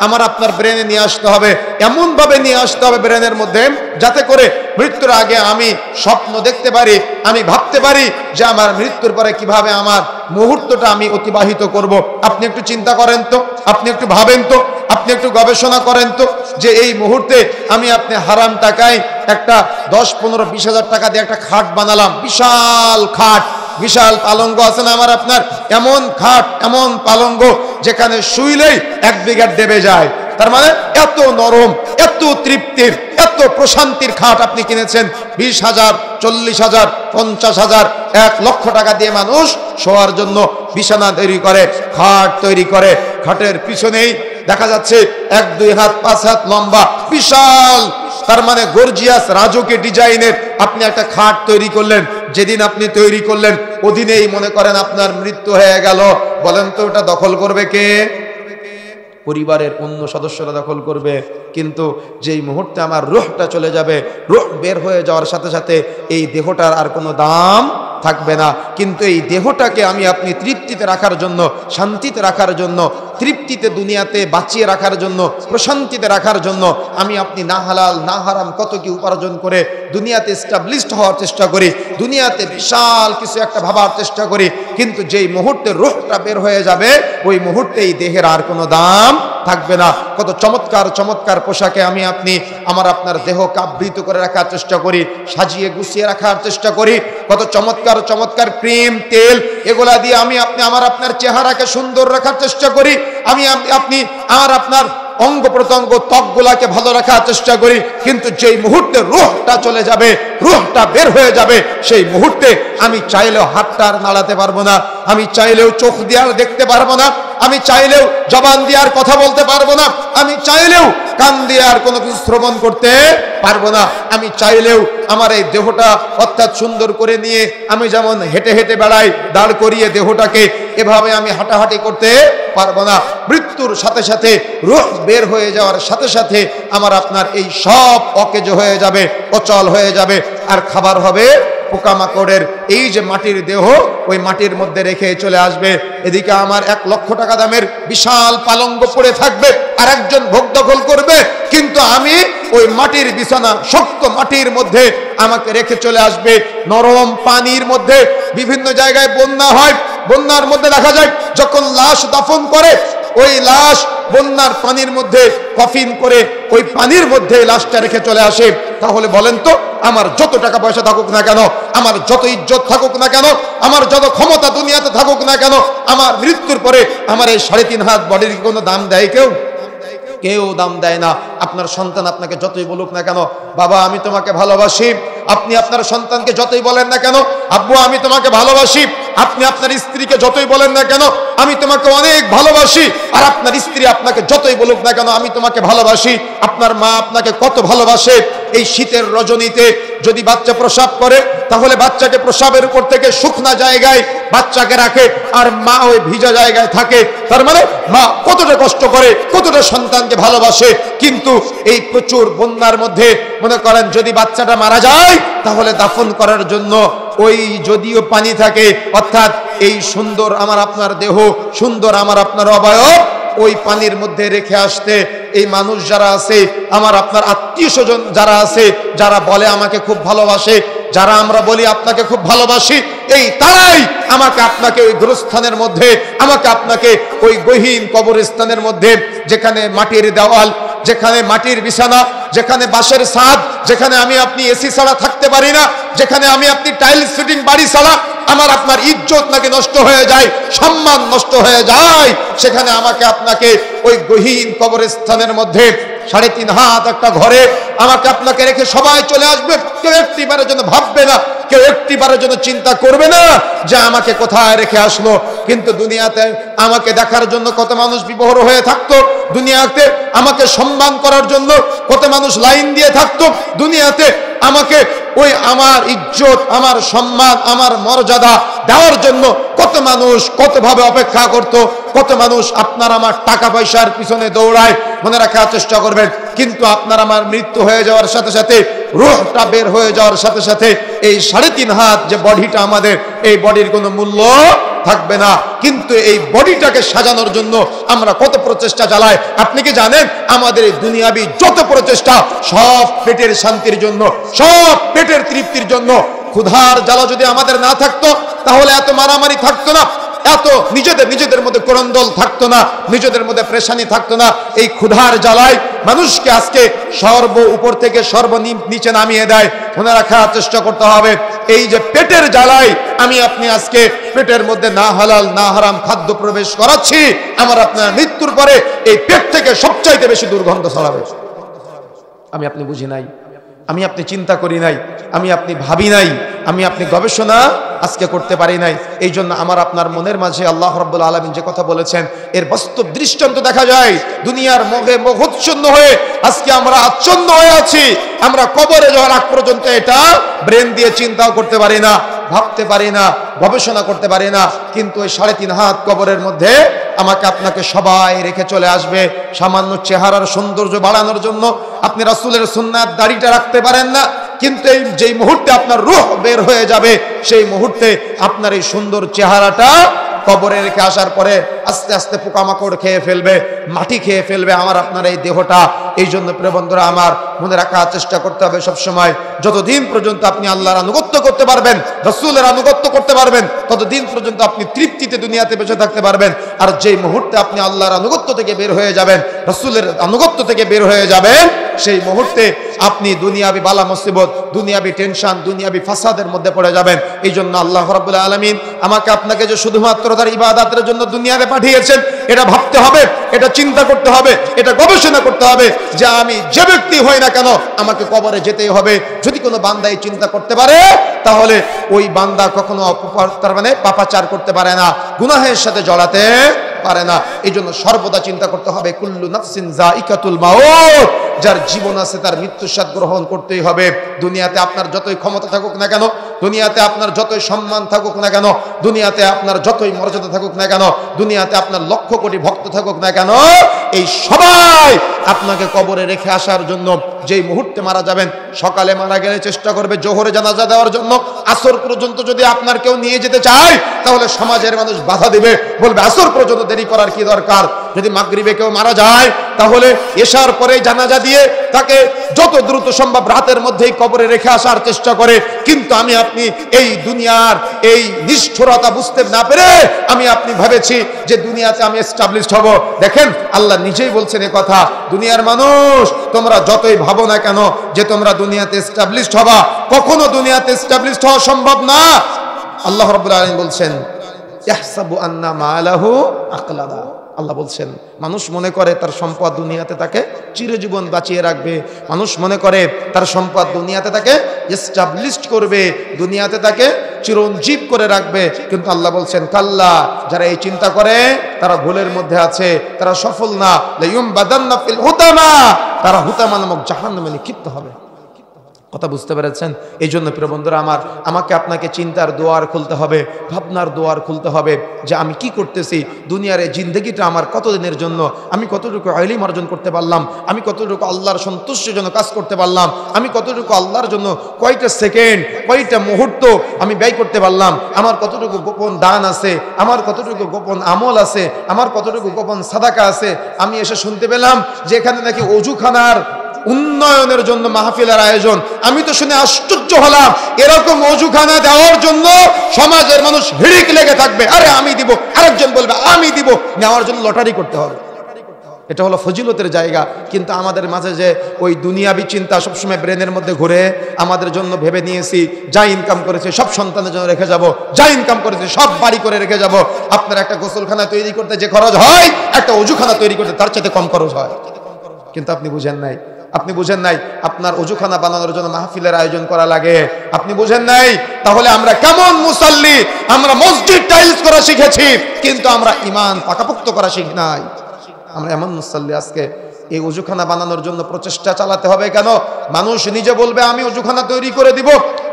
S1: আমার আপনার ব্রেনে নিয়ে আসতে হবে। এমন ভাবে নিয়ে আসতে হবে ব্রেনের মধ্যে, যাতে করে মৃত্যুর আগে আমি স্বপ্ন দেখতে পারি, আমি ভাবতে পারি যে আমার মৃত্যুর পরে কিভাবে আমার মুহূর্তটা আমি অতিবাহিত করব। আপনি একটু চিন্তা করেন তো, আপনি একটু ভাবেন তো, আপনি একটু গবেষণা করেন তো, যে এই মুহূর্তে আমি আপনি হারাম টাকায় একটা 10-15-20 হাজার টাকা দিয়ে একটা খাট বানালাম, বিশাল খাট, বিশাল পালঙ্গ আছে না আমার আপনার, এমন খাট, এমন পালঙ্গ যেখানে শুইলেই 1 বিঘা দেবে যায়। তার মানে এত নরম, এত তৃপ্তির, এত প্রশান্তির খাট আপনি কিনেছেন 20,000, 40,000, 50,000, 1 লক্ষ টাকা দিয়ে মানুষ শোয়ার জন্য বিছানা তৈরি করে, খাট তৈরি করে। খাটের পিছনেই দেখা যাচ্ছে 1-2 হাত 5 হাত লম্বা বিশাল, তার মানে গর্জিয়াস রাজকীয় ডিজাইনের আপনি একটা খাট তৈরি করলেন। যেদিন আপনি তৈরি করলেন ওদিনেই মনে করেন আপনার মৃত্যু হয়ে গেল। বলেন তো ওটা দখল করবে কে? পরিবারের অন্য সদস্যরা দখল করবে। কিন্তু যেই মুহূর্তে আমার রূহটা চলে যাবে, রূহ বের হয়ে যাওয়ার সাথে সাথে এই দেহটার আর কোনো দাম থাকবে না। কিন্তু এই দেহটাকে আমি আপনি তৃপ্তিতে রাখার জন্য, শান্তিতে রাখার জন্য, তৃপ্তিতে দুনিয়াতে বাঁচিয়ে রাখার জন্য, প্রশান্তিতে রাখার জন্য আমি আপনি না হালাল না হারাম কত কি উপার্জন করে দুনিয়াতে এস্টাবলিশড হওয়ার চেষ্টা করি, দুনিয়াতে বিশাল কিছু একটা ভাবার চেষ্টা করি। কিন্তু যেই মুহূর্তে রূহটা বের হয়ে যাবে ওই মুহূর্তে এই দেহের আর কোনো দাম থাকবে না। কত চমৎকার চমৎকার পোশাকে আমি আপনি আমার আপনার দেহকে আবৃত করে রাখার চেষ্টা করি, সাজিয়ে গুছিয়ে রাখার চেষ্টা করি। কত চমৎকার চমৎকার ক্রিম, তেল, এগুলা দিয়ে আমি আপনি আমার আপনার চেহারাকে সুন্দর রাখার চেষ্টা করি। আমি আপনি আমার আপনার অঙ্গ প্রত্যঙ্গ ত্বকগুলাকে ভালো রাখার চেষ্টা করি। কিন্তু যেই মুহূর্তে রূহটা চলে যাবে, রূহটা বের হয়ে যাবে, সেই মুহূর্তে আমি চাইলেও হাতটা আর নাড়াতে পারবো না, আমি চাইলেও চোখ দিয়ে আর দেখতে পারবো না, আমি চাইলেও জবান দিয়ে আর কথা বলতে পারবো না, আমি চাইলেও কান দিয়ে আর কোনো কিছু শ্রবণ করতে পারবো না। আমি চাইলেও আমার এই দেহটা অর্থাৎ সুন্দর করে নিয়ে আমি যেমন হেঁটে হেঁটে বেড়াই, দাঁড় করিয়ে দেহটাকে, এভাবে আমি হাঁটাহাঁটি করতে পারবো না। মৃত্যুর সাথে সাথে রূহ বের হয়ে যাওয়ার সাথে সাথে আমার আপনার এই সব অকেজ হয়ে যাবে, অচল হয়ে যাবে, আর খাবার হবে পোকামাকড়ের। এই যে মাটির দেহ, ওই মাটির মধ্যে রেখে চলে আসবে। এদিকে আমার 1 লক্ষ টাকা দামের বিশাল পালঙ্ক পড়ে থাকবে, আর একজন ভোগ দখল করবে, কিন্তু আমি ওই মাটির বিছানা, শক্ত মাটির মধ্যে আমাকে রেখে চলে আসবে। নরম পানির মধ্যে বিভিন্ন জায়গায় বন্যা হয়, বন্যার মধ্যে দেখা যায় যখন লাশ দাফন করে, ওই লাশ বন্যার পানির মধ্যে কফিন করে ওই পানির মধ্যে লাশটা রেখে চলে আসে। তাহলে বলেন তো, আমার যত টাকা পয়সা থাকুক না কেন, আমার যত ইজ্জত থাকুক না কেন, আমার যত ক্ষমতা দুনিয়াতে থাকুক না কেন, আমার মৃত্যুর পরে আমার এই 3.5 হাত বডির কোনো দাম দেয় কেউ? কেউ দাম দেয় না। আপনার সন্তান আপনাকে যতই বলুক না কেন, বাবা আমি তোমাকে ভালোবাসি, আপনি আপনার সন্তানকে যতই বলেন না কেন, আব্বু আমি তোমাকে ভালোবাসি, আপনি আপনার স্ত্রীকে যতই বলেন না কেন আমি তোমাকে অনেক ভালোবাসি, আর আপনার স্ত্রী আপনাকে যতই বলুক না কেন আমি তোমাকে ভালোবাসি, আপনার মা আপনাকে কত ভালোবাসে। এই শীতের রজনীতে যদি বাচ্চা প্রসাব করে, তাহলে বাচ্চাকে প্রসাবের উপর থেকে শুকনা জায়গায় বাচ্চাকে রাখে, আর মা ওই ভিজা জায়গায় থাকে। তার মানে মা কতটা কষ্ট করে, কতটা সন্তানকে ভালোবাসে। কিন্তু এই প্রচুর বন্যার মধ্যে মনে করেন যদি বাচ্চাটা মারা যায়, তাহলে দাফন করার জন্য ওই যদিও পানি থাকে, অর্থাৎ এই সুন্দর আমার আপনার দেহ, সুন্দর আমার আপনার অবয়ব, ওই পানির মধ্যে রেখে আসতে এই মানুষ যারা আছে, আমার আপনার আত্মীয় স্বজন যারা আছে, যারা বলে আমাকে খুব ভালোবাসে, যারা আমরা বলি আপনাকে খুব ভালোবাসি, এই তারাই আমাকে আপনাকে ওই গোরস্থানের মধ্যে, আমাকে আপনাকে ওই গহীন কবরস্থানের মধ্যে, যেখানে মাটির দেওয়াল, যেখানে মাটির বিছানা, যেখানে বাঁশের ছাদ, যেখানে আমি আপনি এসি ছাড়া থাকতে পারি না, যেখানে আমি আপনি টাইলস ফিটিং বাড়ি ছাড়া আমার আপনার ইজ্জত নাকি নষ্ট হয়ে যায়, সম্মান নষ্ট হয়ে যায়, সেখানে আমাকে আপনাকে ওই গহীন কবরস্থানের মধ্যে 3.5 হাত একটা ঘরে আমাকে আপনাকে রেখে সবাই চলে আসবে। কেউ একটিবারের জন্য ভাববে না, কেউ একটিবারের জন্য চিন্তা করবে না যে আমাকে কোথায় রেখে আসলো। কিন্তু দুনিয়াতে আমাকে দেখার জন্য কত মানুষ বিবহর হয়ে থাকতো, দুনিয়াতে আমাকে সম্মান করার জন্য কত মানুষ লাইন দিয়ে থাকতো, দুনিয়াতে আমাকে ওই আমার ইজ্জত, আমার সম্মান, আমার মর্যাদা দেওয়ার জন্য কত মানুষ কতভাবে অপেক্ষা করত, কত মানুষ আপনার আমার টাকা পয়সার পিছনে দৌড়ায়। মনে রাখার চেষ্টা করবেন, কিন্তু আপনার আমার মৃত্যু হয়ে যাওয়ার সাথে সাথে, রূহটা বের হয়ে যাওয়ার সাথে সাথে এই 3.5 হাত যে বডিটা আমাদের, এই বডির কোনো মূল্য থাকবে না। কিন্তু এই বডিটাকে সাজানোর জন্য আমরা কত প্রচেষ্টা চালাই। আপনি কি জানেন আমাদের এই দুনিয়াবি যত প্রচেষ্টা সব পেটের শান্তির জন্য, সব পেটের তৃপ্তির জন্য। ক্ষুধার জ্বালা যদি আমাদের না থাকতো, তাহলে এত মারামারি থাকতো না, এত নিজেদের মধ্যে করন্দল থাকতো না, নিজেদের মধ্যে প্রেশানি থাকতো না। এই ক্ষুধার জ্বালায় মানুষকে আজকে সর্ব উপর থেকে সর্ব নিচে নামিয়ে দেয়। মনে রাখার চেষ্টা করতে হবে, এই যে পেটের জ্বালায় আমি আপনি আজকে পেটের মধ্যে না হালাল না হারাম খাদ্য প্রবেশ করাচ্ছি, আমার আপনার মৃত্যুর পরে এই পেট থেকে সবচাইতে বেশি দুর্গন্ধ ছড়াবে। আমি আপনি বুঝি নাই, আমি আপনি চিন্তা করি নাই, আমি আপনি ভাবি নাই, আমি আপনি গবেষণা আজকে করতে পারি নাই। এই জন্য আমার আপনার মনের মাঝে আল্লাহ রাব্বুল আলামিন যে কথা বলেছেন, এর বাস্তব দৃষ্টান্ত দেখা যায়। দুনিয়ার মোহে মোহচ্ছন্ন হয়ে আজকে আমরা আচ্ছন্ন হয়ে আছি। আমরা কবরে যাওয়ার আগ পর্যন্ত এটা ব্রেন দিয়ে চিন্তাও করতে পারি না, ভাবতে পারি না, গবেষণা করতে পারি না। কিন্তু ওই 3.5 হাত কবরের মধ্যে আমাকে আপনাকে সবাই রেখে চলে আসবে। সামান্য চেহারার সৌন্দর্য বাড়ানোর জন্য আপনি রাসূলের সুন্নাত দাড়িটা রাখতে পারেন না, কিন্তু এই যেই মুহূর্তে আপনার রূহ বের হয়ে যাবে, সেই মুহূর্তে আপনার এই সুন্দর চেহারাটা কবরে রেখে আসার পরে আস্তে আস্তে পোকামাকড় খেয়ে ফেলবে, মাটি খেয়ে ফেলবে আমার আপনার এই দেহটা। এই জন্য প্রিয় বন্ধুরা আমার, মনে রাখার চেষ্টা করতে হবে সবসময়, যতদিন পর্যন্ত আপনি আল্লাহর আনুগত্য করতে পারবেন, রাসূলের আনুগত্য করতে পারবেন, ততদিন পর্যন্ত আপনি তৃপ্তিতে দুনিয়াতে বেঁচে থাকতে পারবেন। আর যেই মুহূর্তে আপনি আল্লাহর আনুগত্য থেকে বের হয়ে যাবেন, রাসূলের আনুগত্য থেকে বের হয়ে যাবেন, সেই মুহূর্তে আপনি দুনিয়াবি বালা মুসিবত, দুনিয়াবি টেনশন, দুনিয়াবি ফাসাদের মধ্যে পড়ে যাবেন। এই জন্য আল্লাহ রাব্বুল আলামিন আমাকে আপনাকে যে শুধুমাত্র তার ইবাদতের জন্য দুনিয়াতে পাঠিয়েছেন, এটা ভাবতে হবে, এটা চিন্তা করতে হবে, এটা গবেষণা করতে হবে যে আমি যে ব্যক্তি হই না কেন আমাকে কবরে যেতেই হবে। যদি কোনো বান্দা এই চিন্তা করতে পারে, তাহলে ওই বান্দা কখনো তার মানে পাপাচার করতে পারে না, গুনাহের সাথে জড়াতে পারে না। এই জন্য সর্বদা চিন্তা করতে হবে কুল্লু নাফসিন যায়িকাতুল মাউত, যার জীবন আছে তার মৃত্যুর স্বাদ গ্রহণ করতেই হবে। দুনিয়াতে আপনার যতই ক্ষমতা থাকুক না কেন, দুনিয়াতে আপনার যতই সম্মান থাকুক না কেন, দুনিয়াতে আপনার যতই মর্যাদা থাকুক না কেন, দুনিয়াতে আপনার লক্ষ কোটি ভক্ত থাকুক না কেন, এই সবাই আপনাকে কবরে রেখে আসার জন্য যেই মুহূর্তে মারা যাবেন, সকালে মারা গেলে চেষ্টা করবে জোহরে জানাজা দেওয়ার জন্য, আসর পর্যন্ত যদি আপনার কেউ নিয়ে যেতে চায় তাহলে সমাজের মানুষ বাধা দিবে, বলবে আসর পর্যন্ত দেরি করার কি দরকার। যদি মাগরিবে কেউ মারা যায় তাহলে এশার পরে জানাজা দিয়ে তাকে যত দ্রুত সম্ভব রাতের মধ্যেই কবরে রেখে আসার চেষ্টা করে। কিন্তু আমি আপনি এই দুনিয়ার এই নিষ্ঠুরতা বুঝতে না পেরে আমি আপনি ভেবেছি যে দুনিয়াতে আমি এস্টাবলিশড হব। দেখেন আল্লাহ নিজেই বলছেন এ কথা, দুনিয়ার মানুষ তোমরা যতই ভাবো না কেন যে তোমরা দুনিয়াতে এস্টাবলিশড হবা, কখনো দুনিয়াতে এস্টাবলিশড হওয়া সম্ভব না। আল্লাহ রাব্বুল আলামিন বলছেন ইয়াহসাবু আন্না মালাহু আকলাদা। আল্লাহ বলছেন মানুষ মনে করে তার সম্পদ দুনিয়াতে তাকে চিরজীবন বাঁচিয়ে রাখবে, মানুষ মনে করে তার সম্পদ দুনিয়াতে তাকে এস্টাবলিশড করবে, দুনিয়াতে তাকে চিরঞ্জীব করে রাখবে। কিন্তু আল্লাহ বলছেন কাল্লা, যারা এই চিন্তা করে তারা ভুলের মধ্যে আছে, তারা সফল না। লাইয়ুমবাদান্না ফিল হুতামা, তারা হুতামা নামক জাহান্নামে নিক্ষিপ্ত হবে। কথা বুঝতে পেরেছেন? এই জন্য প্রিয় বন্ধুরা আমার, আমাকে আপনাকে চিন্তার দুয়ার খুলতে হবে, ভাবনার দুয়ার খুলতে হবে যে আমি কি করতেছি, দুনিয়ার এই জিন্দগিটা আমার কতদিনের জন্য, আমি কতটুকু ইলম অর্জন করতে পারলাম, আমি কতটুকু আল্লাহর সন্তুষ্টির জন্য কাজ করতে পারলাম, আমি কতটুকু আল্লাহর জন্য কয়টা সেকেন্ড কয়টা মুহূর্ত আমি ব্যয় করতে পারলাম, আমার কতটুকু গোপন দান আছে, আমার কতটুকু গোপন আমল আছে, আমার কতটুকু গোপন সাদাকা আছে। আমি এসে শুনতে পেলাম যে এখানে নাকি অজুখানার উন্নয়নের জন্য মাহফিলের আয়োজন। আমি তো শুনে আশ্চর্য হলাম, এরকম অজুখানা দেওয়ার জন্য সমাজের মানুষ হিড়িক লেগে থাকবে, আরে আমি দিব, আরেকজন বলবে আমি দিব, নেওয়ার জন্য লটারি করতে হবে। এটা হলো ফজিলতের জায়গা। কিন্তু আমাদের মাঝে যে ওই দুনিয়াবি চিন্তা সবসময় ব্রেনের মধ্যে ঘুরে, আমাদের জন্য ভেবে নিয়েছি যা ইনকাম করেছে সব সন্তানের জন্য রেখে যাব, যা ইনকাম করেছে সব বাড়ি করে রেখে যাব। আপনার একটা গোসলখানা তৈরি করতে যে খরচ হয়, একটা অজুখানা তৈরি করতে তার চাইতে কম খরচ হয়। কিন্তু আপনি বুঝেন নাই, আপনি বুঝেন নাই আপনার অজুখানা বানানোর জন্য মাহফিলের আয়োজন করা লাগে। আপনি বুঝেন নাই তাহলে আমরা কেমন মুসাল্লি, আমরা মসজিদ টাইলস করা শিখেছি কিন্তু আমরা ঈমান পাকাপোক্ত করা শিখি নাই। আমরা এমন মুসাল্লি আজকে এই অজুখানা বানানোর জন্য প্রচেষ্টা চালাতে হবে কেন? মানুষ নিজে বলবে আমি অজুখানা তৈরি করে দিব।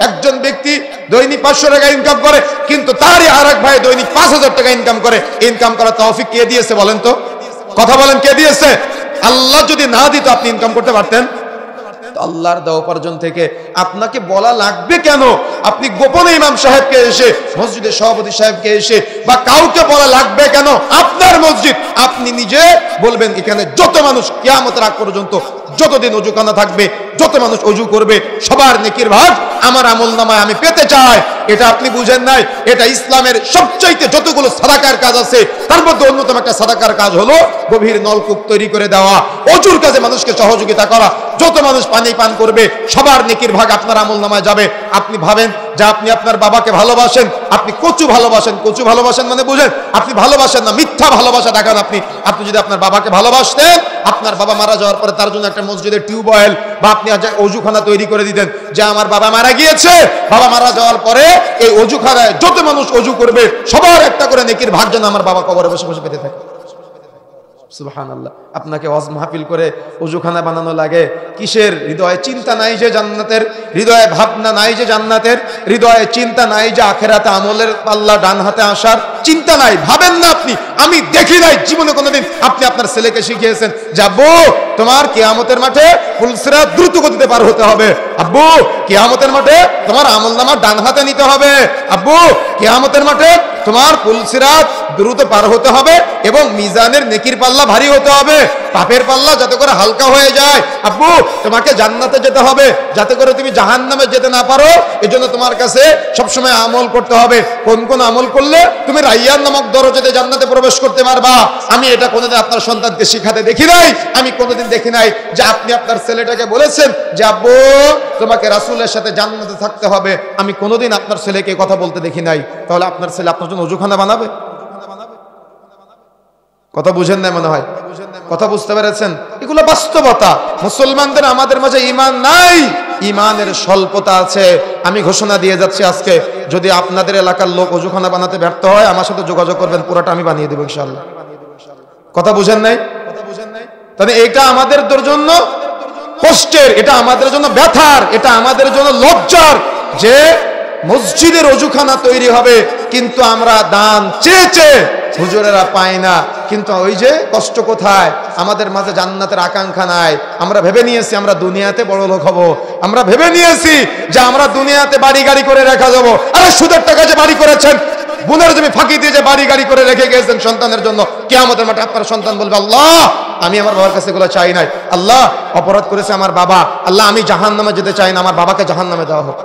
S1: একজন ব্যক্তি দৈনিক 500 টাকা ইনকাম করে, কিন্তু তারই আরেক ভাই দৈনিক 5000 টাকা ইনকাম করে। ইনকাম করার তৌফিক কে দিয়েছে বলেন তো? কথা বলেন, কে দিয়েছে? আল্লাহ যদি না দিত আপনি ইনকাম করতে পারতেন? আল্লাহর দেওয়া উপার্জন থেকে আপনাকে বলা লাগবে কেন? আপনি গোপনে ইমাম সাহেবকে এসে, মসজিদের সভাপতি সাহেবকে এসে বা কাউকে বলা লাগবে কেন? আপনার মসজিদ, আপনি নিজে বলবেন এখানে যত মানুষ কিয়ামতের আগ পর্যন্ত যতদিন অজুখানা থাকবে, যত মানুষ অজু করবে সবার নেকির ভাগ আমার আমলনামায় আমি পেতে চাই। এটা আপনি বুঝেন নাই। এটা ইসলামের সবচাইতে যতগুলো সাদাকার কাজ আছে তার মধ্যে অন্যতম একটা সাদাকার কাজ হলো গভীর নলকূপ তৈরি করে দেওয়া, অজুর কাজে মানুষকে সহযোগিতা করা। যত মানুষ পানি পান করবে সবার নেকির ভাগ আপনার আমলনামায় যাবে। আপনি ভাবেন যে আপনি আপনার বাবাকে ভালোবাসেন, আপনি কচু ভালোবাসেন। কচু ভালোবাসেন মানে বুঝেন, আপনি ভালোবাসেন না, মিথ্যা ভালোবাসা দেখান আপনি। আপনি যদি আপনার বাবাকে ভালোবাসতেন, আপনার বাবা মারা যাওয়ার পরে তার জন্য একটা মসজিদের টিউবওয়েল বা আপনি অজুখানা তৈরি করে দিতেন যে আমার বাবা মারা গিয়েছে, বাবা মারা যাওয়ার পরে এই অজুখানায় যত মানুষ অজু করবে সবার একটা করে নেকির ভাগ যেন আমার বাবা কবরে বসে বসে পেতে থাকে। সুবহানাল্লাহ। আপনাকে ওয়াজ মাহফিল করে অজুখানা বানানো লাগে কিসের? হৃদয়ে চিন্তা নাই যে জান্নাতের, হৃদয়ে ভাবনা নাই যে জান্নাতের, হৃদয়ে চিন্তা নাই যে আখেরাতে আমলের পাল্লা ডান হাতে আসার চিন্তা নাই। ভাবেন না আপনি, আমি দেখি নাই জীবনে কোনোদিন আপনি আপনার ছেলেকে শিখিয়েছেন যে আব্বু তোমার কিয়ামতের মাঠে পুলসিরাত দ্রুত গতিতে পার হতে হবে, আব্বু কিয়ামতের মাঠে তোমার আমলনামা ডান হাতে নিতে হবে, আব্বু কিয়ামতের মাঠে তোমার পুলসিরাত দ্রুত পার হতে হবে এবং মিজানের নেকির পাল্লা ভারী হতে হবে, পাপের পাল্লা যাতে করে হালকা হয়ে যায়। আব্বু তোমাকে জান্নাতে যেতে হবে, যাতে করে তুমি জাহান্নামে যেতে না পারো। এজন্য তোমার কাছে সবসময় আমল করতে হবে। কোন কোন আমল করলে তুমি রাইয়ান নামক দরজাতে জান্নাতে প্রবেশ করতে পারবা। আমি এটা কোনোদিন আপনার সন্তানকে শিখাতে দেখি নাই। আমি কোনোদিন দেখি নাই যে আপনি আপনার ছেলেটাকে বলেছেন যে আব্বু তোমাকে রাসূলের সাথে জান্নাতে থাকতে হবে। আমি কোনোদিন আপনার ছেলেকে কথা বলতে দেখি নাই। তাহলে আপনার ছেলে আপনার জন্য অজুখানা বানাবে? কথা বুঝেন না মনে হয়। কথা বুঝতে পেরেছেন? এগুলো বাস্তবতা। মুসলমানদের আমাদের মাঝে ঈমান নাই, ঈমানের স্বল্পতা আছে। আমি ঘোষণা দিয়ে যাচ্ছি আজকে, যদি আপনাদের এলাকার লোক অজুখানা বানাতে ব্যর্থ হয় আমার সাথে যোগাযোগ করবেন, পুরোটা আমি বানিয়ে দেব ইনশাআল্লাহ। কথা বুঝেন নাই? তাহলে এটা আমাদের জন্য কষ্টের, এটা আমাদের জন্য ব্যথার, এটা আমাদের জন্য লজ্জার যে মসজিদের অজুখানা তৈরি হবে কিন্তু আমরা দান চেয়ে চেয়ে হুজুরেরা পাই না। কিন্তু ওই যে কষ্ট কোথায়, আমাদের মাঝে জান্নাতের আকাঙ্ক্ষা নাই। আমরা ভেবে নিয়েছি আমরা দুনিয়াতে বড় লোক হব, আমরা ভেবে নিয়েছি যে আমরা দুনিয়াতে বাড়ি গাড়ি করে রেখা যাবো। আরে সুদের টাকা যে বাড়ি করেছেন, বুনের জমি ফাঁকি দিয়ে যে বাড়ি গাড়ি করে রেখে গেছেন সন্তানের জন্য, কিয়ামতের মাঠে আপনার সন্তান বলবে আল্লাহ আমি আমার বাবার কাছে এগুলো চাই নাই, আল্লাহ অপরাধ করেছে আমার বাবা, আল্লাহ আমি জাহান্নামে যেতে চাই না, আমার বাবাকে জাহান্নামে দেওয়া হোক।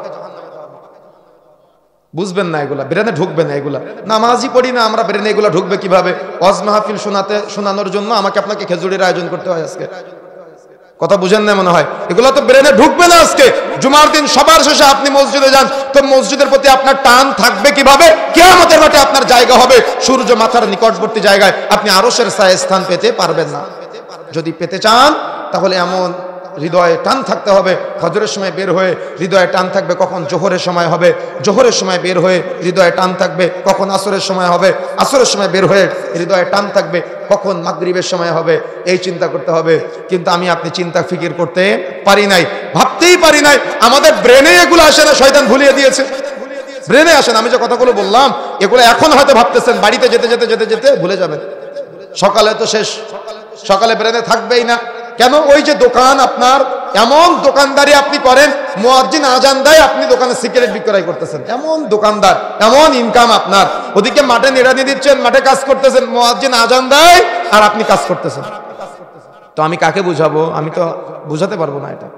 S1: বুঝবেন না, এগুলা ব্রেনে ঢুকবে না। এগুলা নামাজই পড়ি না আমরা, ব্রেনে এগুলা ঢুকবে কিভাবে? ওয়াজ মাহফিল শোনানোর জন্য আমাকে আপনাকে খেজুরির আয়োজন করতে হয় আজকে। কথা বুঝেন না মনে হয়? এগুলো তো ব্রেনে ঢুকবে না আজকে। জুমার দিন সবার শেষে আপনি মসজিদে যান, তো মসজিদের প্রতি আপনার টান থাকবে কিভাবে? কিয়ামতের মাঠে আপনার জায়গা হবে সূর্য মাথার নিকটবর্তী জায়গায়, আপনি আরশের ছায়ে স্থান পেতে পারবেন না। যদি পেতে চান তাহলে এমন হৃদয়ে টান থাকতে হবে, ফজরের সময় বের হয়ে হৃদয়ে টান থাকবে কখন জোহরের সময় হবে, জোহরের সময় বের হয়ে হৃদয়ে টান থাকবে কখন আসরের সময় হবে, আসরের সময় বের হয়ে হৃদয়ে টান থাকবে কখন মাগরিবের সময় হবে। এই চিন্তা করতে হবে। কিন্তু আমি আপনি চিন্তা ফিকির করতে পারি নাই, ভাবতেই পারি নাই। আমাদের ব্রেনে এগুলো আসে না, শয়তান ভুলিয়ে দিয়েছে। ব্রেনে আসেন, আমি যে কথাগুলো বললাম এগুলো এখন হয়তো ভাবতেছেন, বাড়িতে যেতে যেতে যেতে যেতে ভুলে যাবেন। সকালে তো শেষ, সকালে ব্রেনে থাকবেই না। কেন? ওই যে দোকান আপনার, এমন দোকানদারি আপনি করেন, মুয়াজ্জিন আজান দেয় আপনি দোকানে সিগারেট বিক্রয় করতেছেন, এমন দোকানদার, এমন ইনকাম আপনার। ওদিকে মাঠে নিড়ানি দিচ্ছেন, মাঠে কাজ করতেছেন, মুয়াজ্জিন আজান দেয় আর আপনি কাজ করতেছেন। তো আমি কাকে বুঝাবো? আমি তো বুঝাতে পারবো না। এটা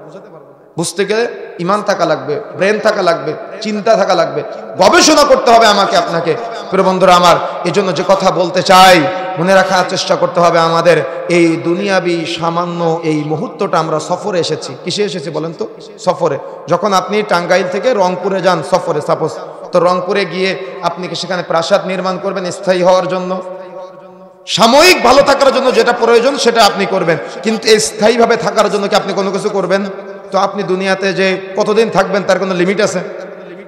S1: বুঝতে গেলে ইমান থাকা লাগবে, ব্রেন থাকা লাগবে, চিন্তা থাকা লাগবে, গবেষণা করতে হবে আমাকে আপনাকে। প্রিয় বন্ধুরা আমার, এই জন্য যে কথা বলতে চাই, মনে রাখার চেষ্টা করতে হবে আমাদের এই দুনিয়াবি সামান্য এই মুহূর্তটা আমরা সফরে এসেছি। কিসে এসেছি বলেন তো? সফরে। যখন আপনি টাঙ্গাইল থেকে রংপুরে যান সফরে, সাপোজ, তো রংপুরে গিয়ে আপনি কি সেখানে প্রাসাদ নির্মাণ করবেন স্থায়ী হওয়ার জন্য? সাময়িক ভালো থাকার জন্য যেটা প্রয়োজন সেটা আপনি করবেন, কিন্তু স্থায়ীভাবে থাকার জন্য কি আপনি কোনো কিছু করবেন? তো আপনি দুনিয়াতে যে কতদিন থাকবেন তার কোনো লিমিট আছে?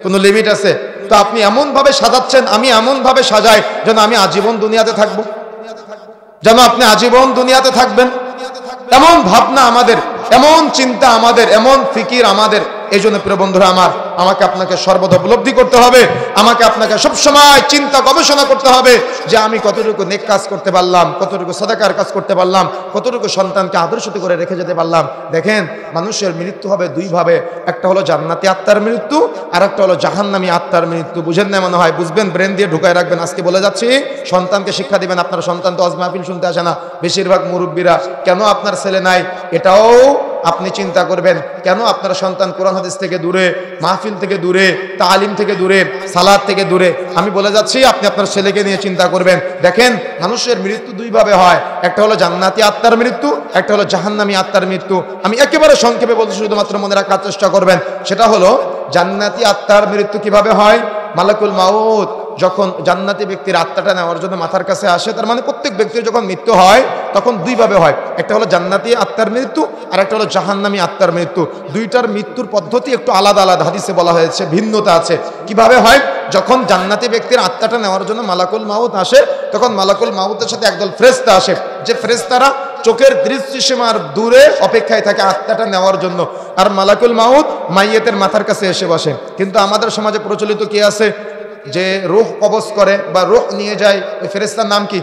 S1: কোনো লিমিট আছে? তো আপনি এমন ভাবে সাজাচ্ছেন, আমি এমন ভাবে সাজাই যেন আমি আজীবন দুনিয়াতে থাকবো, যেন আপনি আজীবন দুনিয়াতে থাকবেন, এমন ভাবনা আমাদের, এমন চিন্তা আমাদের, এমন ফিকির আমাদের। এই জন্য প্রিয় বন্ধুরা আমার, আমাকে আপনাকে সর্বদা উপলব্ধি করতে হবে, আমাকে আপনাকে সবসময় চিন্তা গবেষণা করতে হবে যে আমি কতটুকু নেক কাজ করতে পারলাম, কতটুকু সাদাকার কাজ করতে পারলাম, কতটুকু সন্তানকে আদর্শিত করে রেখে যেতে পারলাম। দেখেন, মানুষের মৃত্যু হবে দুই ভাবে, একটা হলো জান্নাতি আত্মার মৃত্যু, আর একটা হলো জাহান্নামী আত্মার মৃত্যু। বুঝেন না মনে হয়? বুঝবেন, ব্রেন দিয়ে ঢুকায় রাখবেন। আজকে বলে যাচ্ছি, সন্তানকে শিক্ষা দিবেন। আপনার সন্তান তো ওয়াজ মাহফিল শুনতে আসে না, বেশিরভাগ মুরব্বীরা। কেন আপনার ছেলে নাই এটাও আপনি চিন্তা করবেন। কেন আপনার সন্তান কোরআন হাদিস থেকে দূরে, মাহফিল থেকে দূরে, তালিম থেকে দূরে, সালাত থেকে দূরে? আমি বলে যাচ্ছি, আপনি আপনার ছেলেকে নিয়ে চিন্তা করবেন। দেখেন, মানুষের মৃত্যু দুই ভাবে হয়, একটা হলো জান্নাতি আত্মার মৃত্যু, একটা হলো জাহান্নামী আত্মার মৃত্যু। আমি একেবারে সংক্ষেপে বলতে, শুধুমাত্র মনে রাখার চেষ্টা করবেন। সেটা হলো জান্নাতি আত্মার মৃত্যু কিভাবে হয়? মালাকুল মাউত যখন জান্নাতি ব্যক্তির আত্মাটা নেওয়ার জন্য মাথার কাছে আসে, তার মানে প্রত্যেক ব্যক্তির যখন মৃত্যু হয় তখন দুইভাবে হয়, একটা হলো জান্নাতি আত্মার মৃত্যু আর একটা হলো জাহান্নামী আত্মার মৃত্যু। দুইটার মৃত্যুর পদ্ধতি একটু আলাদা আলাদা, হাদিসে বলা হয়েছে, ভিন্নতা আছে। কিভাবে হয়? যখন জান্নাতি ব্যক্তির আত্মাটা নেওয়ার জন্য মালাকুল মাউত আসে, তখন মালাকুল মাউতের সাথে একদল ফেরেশতা আসে, যে ফেরেশতারা চোখের দৃষ্টিসীমার দূরে অপেক্ষায় থাকে আত্মাটা নেওয়ার জন্য। আর মালাকুল মাউত মাইয়েতের মাথার কাছে এসে বসে। কিন্তু আমাদের সমাজে প্রচলিত কি আছে, যে রূহ কবজ করে বা রূহ নিয়ে যায়, ওই ফেরেশতার নাম কি?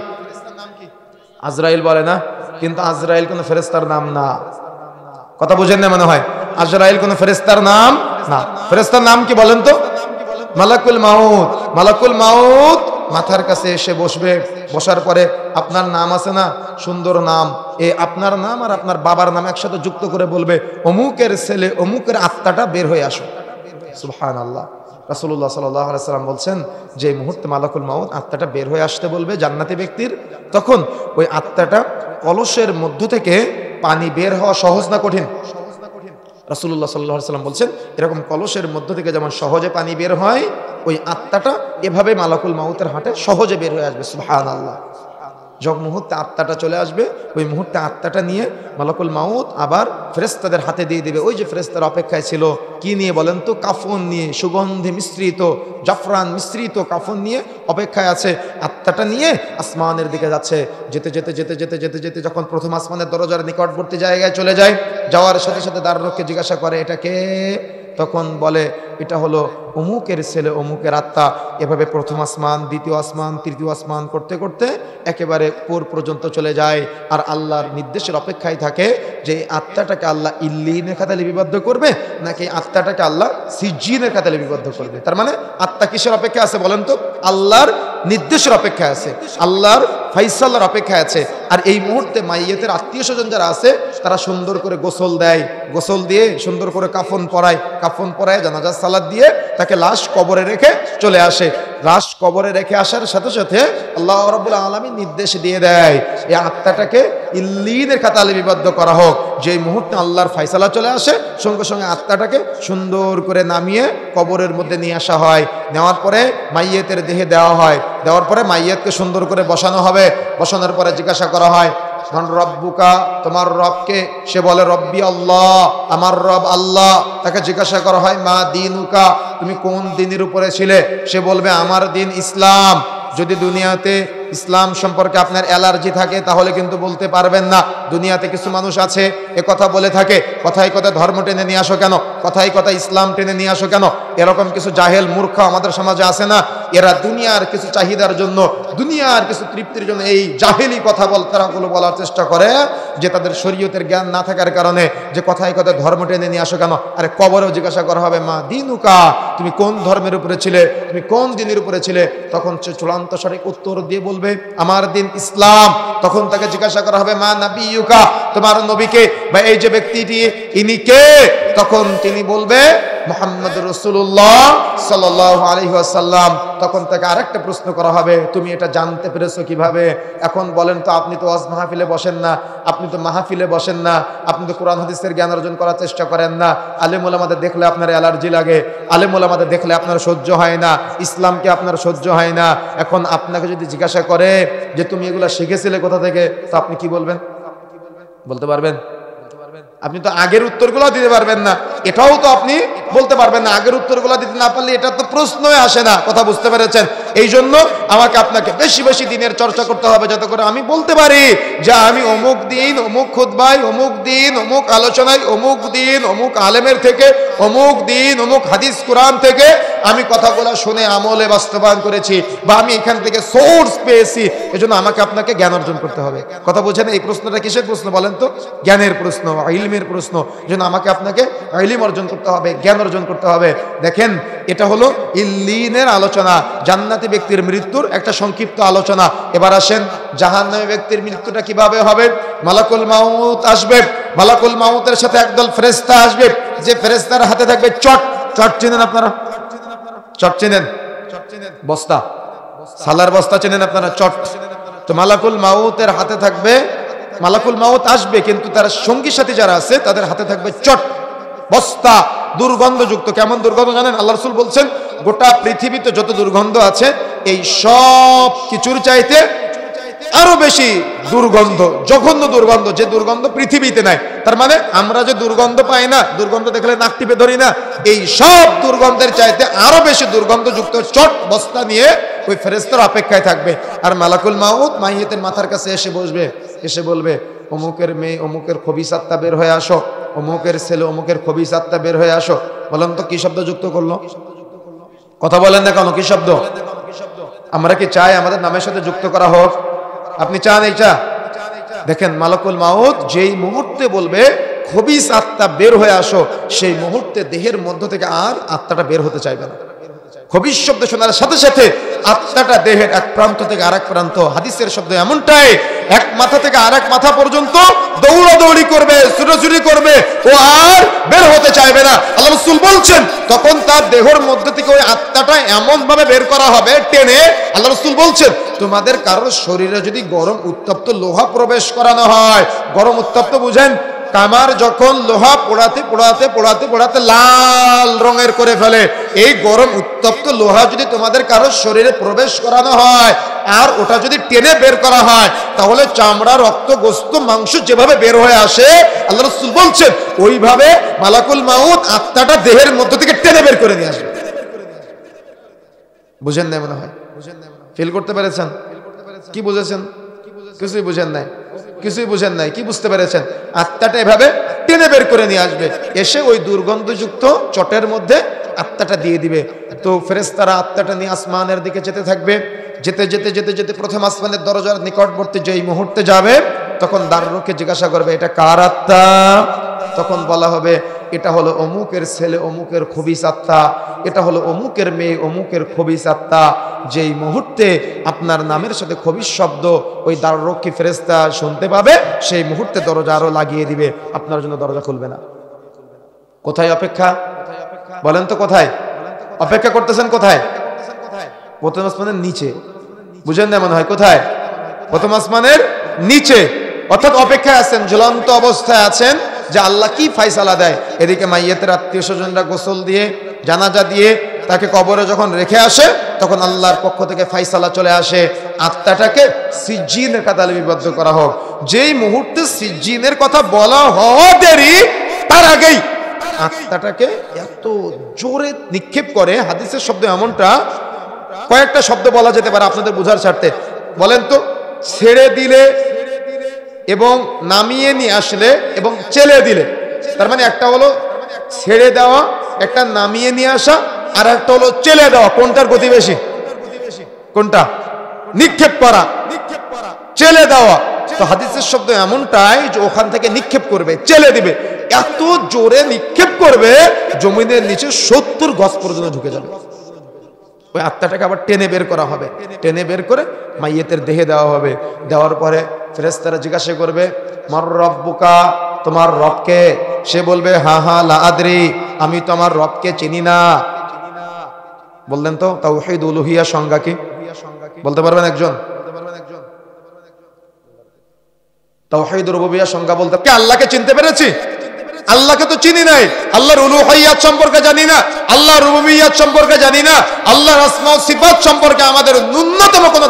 S1: আজরাইল বলে না? কিন্তু আজরাইল কোন ফেরেশতার নাম না। কথা বুঝেন না মনে হয়? আজরাইল কোন ফেরেশতার নাম না। ফেরেশতার নাম কি বলেন তো? মালাকুল মাউত। মালাকুল মাউত মাথার কাছে এসে বসবে। বসার পরে আপনার নাম আছে না, সুন্দর নাম, আপনার নাম আর আপনার বাবার নাম একসাথে যুক্ত করে বলবে, অমুকের ছেলে অমুকের আত্মাটা বের হয়ে আসো। সুবহানাল্লাহ। রাসূলুল্লাহ সাল্লাল্লাহু আলাইহি ওয়াসাল্লাম বলছেন, যে মুহূর্তে মালাকুল মাউত আত্মাটা বের হয়ে আসতে বলবে জান্নাতি ব্যক্তির, তখন ওই আত্মাটা কলসের মধ্য থেকে পানি বের হওয়া সহজ না কঠিন? রাসূলুল্লাহ সাল্লাল্লাহু আলাইহি ওয়াসাল্লাম বলছেন, এরকম কলসের মধ্য থেকে যেমন সহজে পানি বের হয়, ওই আত্মাটা এভাবে মালাকুল মাউতের হাতে সহজে বের হয়ে আসবে। সুবহানাল্লাহ। যখন মুহূর্তে আত্মাটা চলে আসবে, ওই মুহূর্তে আত্মাটা নিয়ে মালাকুল মাউত আবার ফেরেশতাদের হাতে দিয়ে দিবে। ওই যে ফেরেশতার অপেক্ষায় ছিল কি নিয়ে বলেন তো? কাফন নিয়ে, সুগন্ধি মিশ্রিত, জাফরান মিশ্রিত কাফন নিয়ে অপেক্ষায় আছে। আত্মাটা নিয়ে আসমানের দিকে যাচ্ছে। যেতে যেতে যেতে যেতে যেতে যেতে যখন প্রথম আসমানের দরজার নিকটবর্তী জায়গায় চলে যায়, যাওয়ার সাথে সাথে দ্বাররক্ষী জিজ্ঞাসা করে এটা কে? তখন বলে এটা হলো অমুকের ছেলে, অমুকের আত্মা। এভাবে প্রথম আসমান, দ্বিতীয় আসমান, তৃতীয় আসমান করতে করতে একেবারে উপর পর্যন্ত চলে যায়। আর আল্লাহর নির্দেশের অপেক্ষায় থাকে যে এই আত্মাটাকে আল্লাহ ইল্লিনের খাতায় লিপিবদ্ধ করবে নাকি আত্মাটাকে আল্লাহ সিজ্জিনের খাতায় লিপিবদ্ধ করবে। তার মানে আত্মা কিসের অপেক্ষা আছে বলেন তো? আল্লাহর নির্দেশের অপেক্ষায় আছে, আল্লাহর ফাইসালার অপেক্ষায় আছে। আর এই মুহূর্তে মাইয়েতের আত্মীয় স্বজন যারা আছে তারা সুন্দর করে গোসল দেয়, গোসল দিয়ে সুন্দর করে কাফন পরায়, কাফন পরায় জানাজার সালাত দিয়ে তাকে লাশ কবরে রেখে চলে আসে। লাশ কবরে রেখে আসার সাথে সাথে আল্লাহ রাব্বুল আলামিন নির্দেশ দিয়ে দেয় এই আত্মাটাকে ইল্লিনের খাতায় লিপিবদ্ধ করা হোক। যেই মুহূর্তে আল্লাহর ফাইসালা চলে আসে সঙ্গে সঙ্গে আত্মাটাকে সুন্দর করে নামিয়ে কবরের মধ্যে নিয়ে আসা হয়। নেওয়ার পরে মাইয়েতের দেহে দেওয়া হয়। দেওয়ার পরে মাইয়েতকে সুন্দর করে বসানো হবে। বসানোর পরে জিজ্ঞাসা করা হয় মান রব্বুকা, তোমার রবকে? সে বলে রব্বি আল্লাহ, আমার রব আল্লাহ। তাকে জিজ্ঞাসা করা হয় মা দিনুকা, তুমি কোন দিনের উপরে ছিলে? সে বলবে আমার দিন ইসলাম। যদি দুনিয়াতে ইসলাম সম্পর্কে আপনার অ্যালার্জি থাকে তাহলে কিন্তু বলতে পারবেন না। দুনিয়াতে কিছু মানুষ আছে এ কথা বলে থাকে, কথায় কথায় ধর্ম টেনে নিয়ে আসো কেন, কথায় কথায় ইসলাম টেনে নিয়ে আসো কেন। এরকম কিছু জাহেল মূর্খ আমাদের সমাজে আছে না? এরা দুনিয়ার কিছু চাহিদার জন্য, দুনিয়ার কিছু তৃপ্তির জন্য এই জাহেলি কথা তারাগুলো বলার চেষ্টা করে, যে তাদের শরীয়তের জ্ঞান না থাকার কারণে, যে কথায় কথায় ধর্ম টেনে নিয়ে আসো কেন। আরে কবরেও জিজ্ঞাসা করা হবে মা দিনুকা, তুমি কোন ধর্মের উপরে ছিলে, তুমি কোন দিনের উপরে ছিলে? তখন চূড়ান্ত সঠিক উত্তর দিয়ে বলবে আমার দিন ইসলাম। তখন তাকে জিজ্ঞাসা করা হবে মা নাবিয়ুকা, তোমার নবীকে বা এই যে ব্যক্তিটি ইনি কে? তখন তিনি বলবে মুহাম্মদুর রাসূলুল্লাহ সাল্লাল্লাহু আলাইহি ওয়াসাল্লাম। তখন তাকে আরেকটা প্রশ্ন করা হবে তুমি এটা জানতে পেরেছো কিভাবে? এখন বলেন তো, আপনি তো ওয়াজ মাহফিলে বসেন না, আপনি তো মাহফিলে বসেন না, আপনি তো কোরআন হাদিসের জ্ঞান অর্জন করার চেষ্টা করেন না। আলেম ওলামাদের দেখলে আপনার অ্যালার্জি লাগে, আলেম ওলামাদের দেখলে আপনার সহ্য হয় না, ইসলামকে আপনার সহ্য হয় না। এখন আপনাকে যদি জিজ্ঞাসা করে যে তুমি এগুলা শিখেছিলে কোথা থেকে, তো আপনি কি বলবেন? বলতে পারবেন? আপনি তো আগের উত্তরগুলো দিতে পারবেন না, এটাও তো আপনি বলতে পারবেন না। আগের উত্তরগুলো দিতে না পারলে এটা তো প্রশ্নই আসে না। কথা বুঝতে পেরেছেন? এই জন্য আমাকে আপনাকে বেশি বেশি দিনের চর্চা করতে হবে, যাতে করে আমি বলতে পারি যে আমি অমুক দিন অমুক খুতবায়, অমুক দিন অমুক আলোচনায়, অমুক দিন অমুক আলেমের থেকে, অমুক দিন অমুক হাদিস কোরআন থেকে আমি কথাগুলো শুনে আমলে বাস্তবায়ন করেছি, বা আমি এখান থেকে সোর্স পেয়েছি। এজন্য আমাকে আপনাকে জ্ঞান অর্জন করতে হবে। কথা বুঝছেন? এই প্রশ্নটা কিসের প্রশ্ন বলেন তো? জ্ঞানের প্রশ্ন, ইলমের প্রশ্ন। যেন আমাকে আপনাকে ইলম অর্জন করতে হবে, জ্ঞান অর্জন করতে হবে। দেখেন, এটা হলো ইল্লিনের আলোচনা, জান্নাতি ব্যক্তির মৃত্যুর একটা সংক্ষিপ্ত আলোচনা। এবার আসেন জাহান্নামী ব্যক্তির মৃত্যুটা কিভাবে হবে। মালাকুল মাউত আসবে, মালাকুল মাউতের সাথে একদল ফেরেশতা আসবে, যে ফেরেশতার হাতে থাকবে চট। চট চেনেন আপনারা? চট চেনেন? বস্তা, সালার বস্তা চেনেন আপনারা? চট। তো মালাকুল মাউতের হাতে থাকবে, মালাকুল মাউত আসবে কিন্তু তার সঙ্গী সাথী যারা আছে তাদের হাতে থাকবে চট, বস্তা, দুর্গন্ধযুক্ত। কেমন দুর্গন্ধ জানেন? আল্লাহ রাসূল বলছেন গোটা পৃথিবীতে যত দুর্গন্ধ আছে এই সব কিছুর চাইতে আরো বেশি দুর্গন্ধ, জঘন্য দুর্গন্ধ, যে দুর্গন্ধ পৃথিবীতে নাই। তার মানে আমরা যে দুর্গন্ধ পাই না, দুর্গন্ধ দেখলে নাক টিপে ধরি না, এই সব দুর্গন্ধের চাইতে আরো বেশি দুর্গন্ধযুক্ত চট বস্তা নিয়ে ওই ফেরেশতার অপেক্ষায় থাকবে। আর মালাকুল মাউত মাইয়েতের মাথার কাছে এসে বসবে, এসে বলবে অমুকের মেয়ে অমুকের খবিস আত্মা বের হয়ে আসো, অমুকের ছেলে অমুকের খবিস আত্মা বের হয়ে আসো। বলেন তো কি শব্দ যুক্ত করলো? কথা বলেন না কেন? কি শব্দ? আমরা কি চাই আমাদের নামের সাথে যুক্ত করা হোক? আপনি চান এইটা? দেখেন, মালাকুল মাউত যেই মুহূর্তে বলবে খবিস আত্মা বের হয়ে আসো, সেই মুহূর্তে দেহের মধ্য থেকে আর আত্মাটা বের হতে চাইবে না। খবিস শব্দ শোনার সাথে সাথে আত্মাটা দেহের এক প্রান্ত থেকে আরেক প্রান্ত, হাদিসের শব্দ এমনটাই, এক মাথা থেকে আরেক মাথা পর্যন্ত দৌড়াদৌড়ি করবে, ছুটোছুটি করবে, ও আর বের হতে চাইবে না। আল্লাহ রাসূল বলছেন তখন তার দেহের মধ্য থেকে ওই আত্মাটা এমন ভাবে বের করা হবে টেনে। আল্লাহ রাসূল বলছেন তোমাদের কারোর শরীরে যদি গরম উত্তপ্ত লোহা প্রবেশ করানো হয়, গরম উত্তপ্ত বুঝেন, কামার যখন লোহা পোড়াতে পোড়াতে পোড়াতে পোড়াতে লাল রঙের করে ফেলে, এই গরম উত্তপ্ত লোহা যদি তোমাদের কারো শরীরে প্রবেশ করানো হয় আর ওটা যদি টেনে বের করা হয়, তাহলে চামড়া, রক্ত, গোস্ত, মাংস যেভাবে বের হয়ে আসে, আল্লাহ রাসূল বলছেন ওইভাবে মালাকুল মাউত আত্মাটা দেহের মধ্য থেকে টেনে বের করে নিয়ে আসবে। বুঝেন নাই মনে হয়? ফিল করতে পেরেছেন? কি বুঝেছেন? কিছুই বুঝেন নাই, কিছুই বুঝেন নাই। কি বুঝতে পেরেছেন? আত্মাটা এভাবে টেনে বের করে নিয়ে আসবে, এসে ওই দুর্গন্ধযুক্ত চটের মধ্যে আত্মাটা দিয়ে দিবে। তো ফেরেশতারা আত্মাটা নিয়ে আসমানের দিকে যেতে থাকবে। যেতে যেতে যেতে যেতে প্রথম আসমানের দরজার নিকটবর্তী যেই মুহূর্তে যাবে, তখন দারোয়ানকে জিজ্ঞাসা করবে এটা কার আত্মা? তখন বলা হবে এটা হলো অমুকের ছেলে, অমুকের খবিস আত্মা, এটা হলো অমুকের মেয়ে, অমুকের খবিস আত্মা। যেই মুহূর্তে আপনার নামের সাথে খবিস শব্দ ওই দারোয়ানকে ফেরেশতা শুনতে পাবে, সেই মুহূর্তে দরজা আরো লাগিয়ে দিবে, আপনার জন্য দরজা খুলবে না। কোথায় অপেক্ষা? বলেন তো কোথায় অপেক্ষা করতেছেন? কোথায়? প্রথম আসমানের নিচে। বুঝেন না মনে হয়? কোথায়? প্রথম আসমানের নিচে, অর্থাৎ অপেক্ষায় আছেন, ঝুলন্ত অবস্থায় আছেন যে আল্লাহ কি ফায়সালা দেয়। এদিকে মাইয়াতের আত্মীয় স্বজনরা গোসল দিয়ে, জানাজা দিয়ে তাকে কবরে যখন রেখে আসে, তখন আল্লাহর পক্ষ থেকে ফায়সালা চলে আসে, আত্মাটাকে সিজ্জিনের কাতালে বিবদ্ধ করা হোক। যেই মুহূর্তে সিজ্জিনের কথা বলা হওয়া দেরি, তার আগেই আত্মাটাকে এত জোরে নিক্ষেপ করে। হাদিসের শব্দ এমনটা, কয়েকটা শব্দ বলা যেতে পারে আপনাদের বোঝার স্বার্থে। বলেন তো, ছেড়ে দিলে এবং নামিয়ে নিয়ে আসলে এবং চেলে দিলে। তার মানে একটা হলো ছেড়ে দেওয়া, একটা নামিয়ে নিয়ে আসা, আর একটা হলো চেলে দেওয়া। কোনটার গতি বেশি? কোনটা? নিক্ষেপ করা, চেলে দেওয়া। তো হাদিসের শব্দ এমনটাই যে ওখান থেকে নিক্ষেপ করবে, চেলে দিবে, এত জোরে নিক্ষেপ করবে জমিনের নিচে 70 গজ পর্যন্ত ঢুকে যাবে। ওই আত্মাটাকে আবার টেনে বের করা হবে, টেনে বের করে মাইয়েতের দেহে দেওয়া হবে। দেওয়ার পরে ফেরেশতারা জিজ্ঞাসা করবে মার রব্বুকা, তোমার রবকে? সে বলবে হা হা লা আদরি, আমি তো আমার রবকে চিনি না। বললেন তো তাওহীদ উলুহিয়া সংজ্ঞা কি? বলতে পারবেন একজন? তাওহীদ রুবুবিয়্যাহ সংজ্ঞা বলতে কি আল্লাহকে চিনতে পেরেছি? আল্লাহকে তো চিনি নাই, আল্লাহর উলুহিয়াত সম্পর্কে জানি না, আল্লাহর রুবুবিয়্যাত সম্পর্কে জানি না, আল্লাহর আসমা ও সিফাত সম্পর্কে আমাদের ন্যূনতম কোনো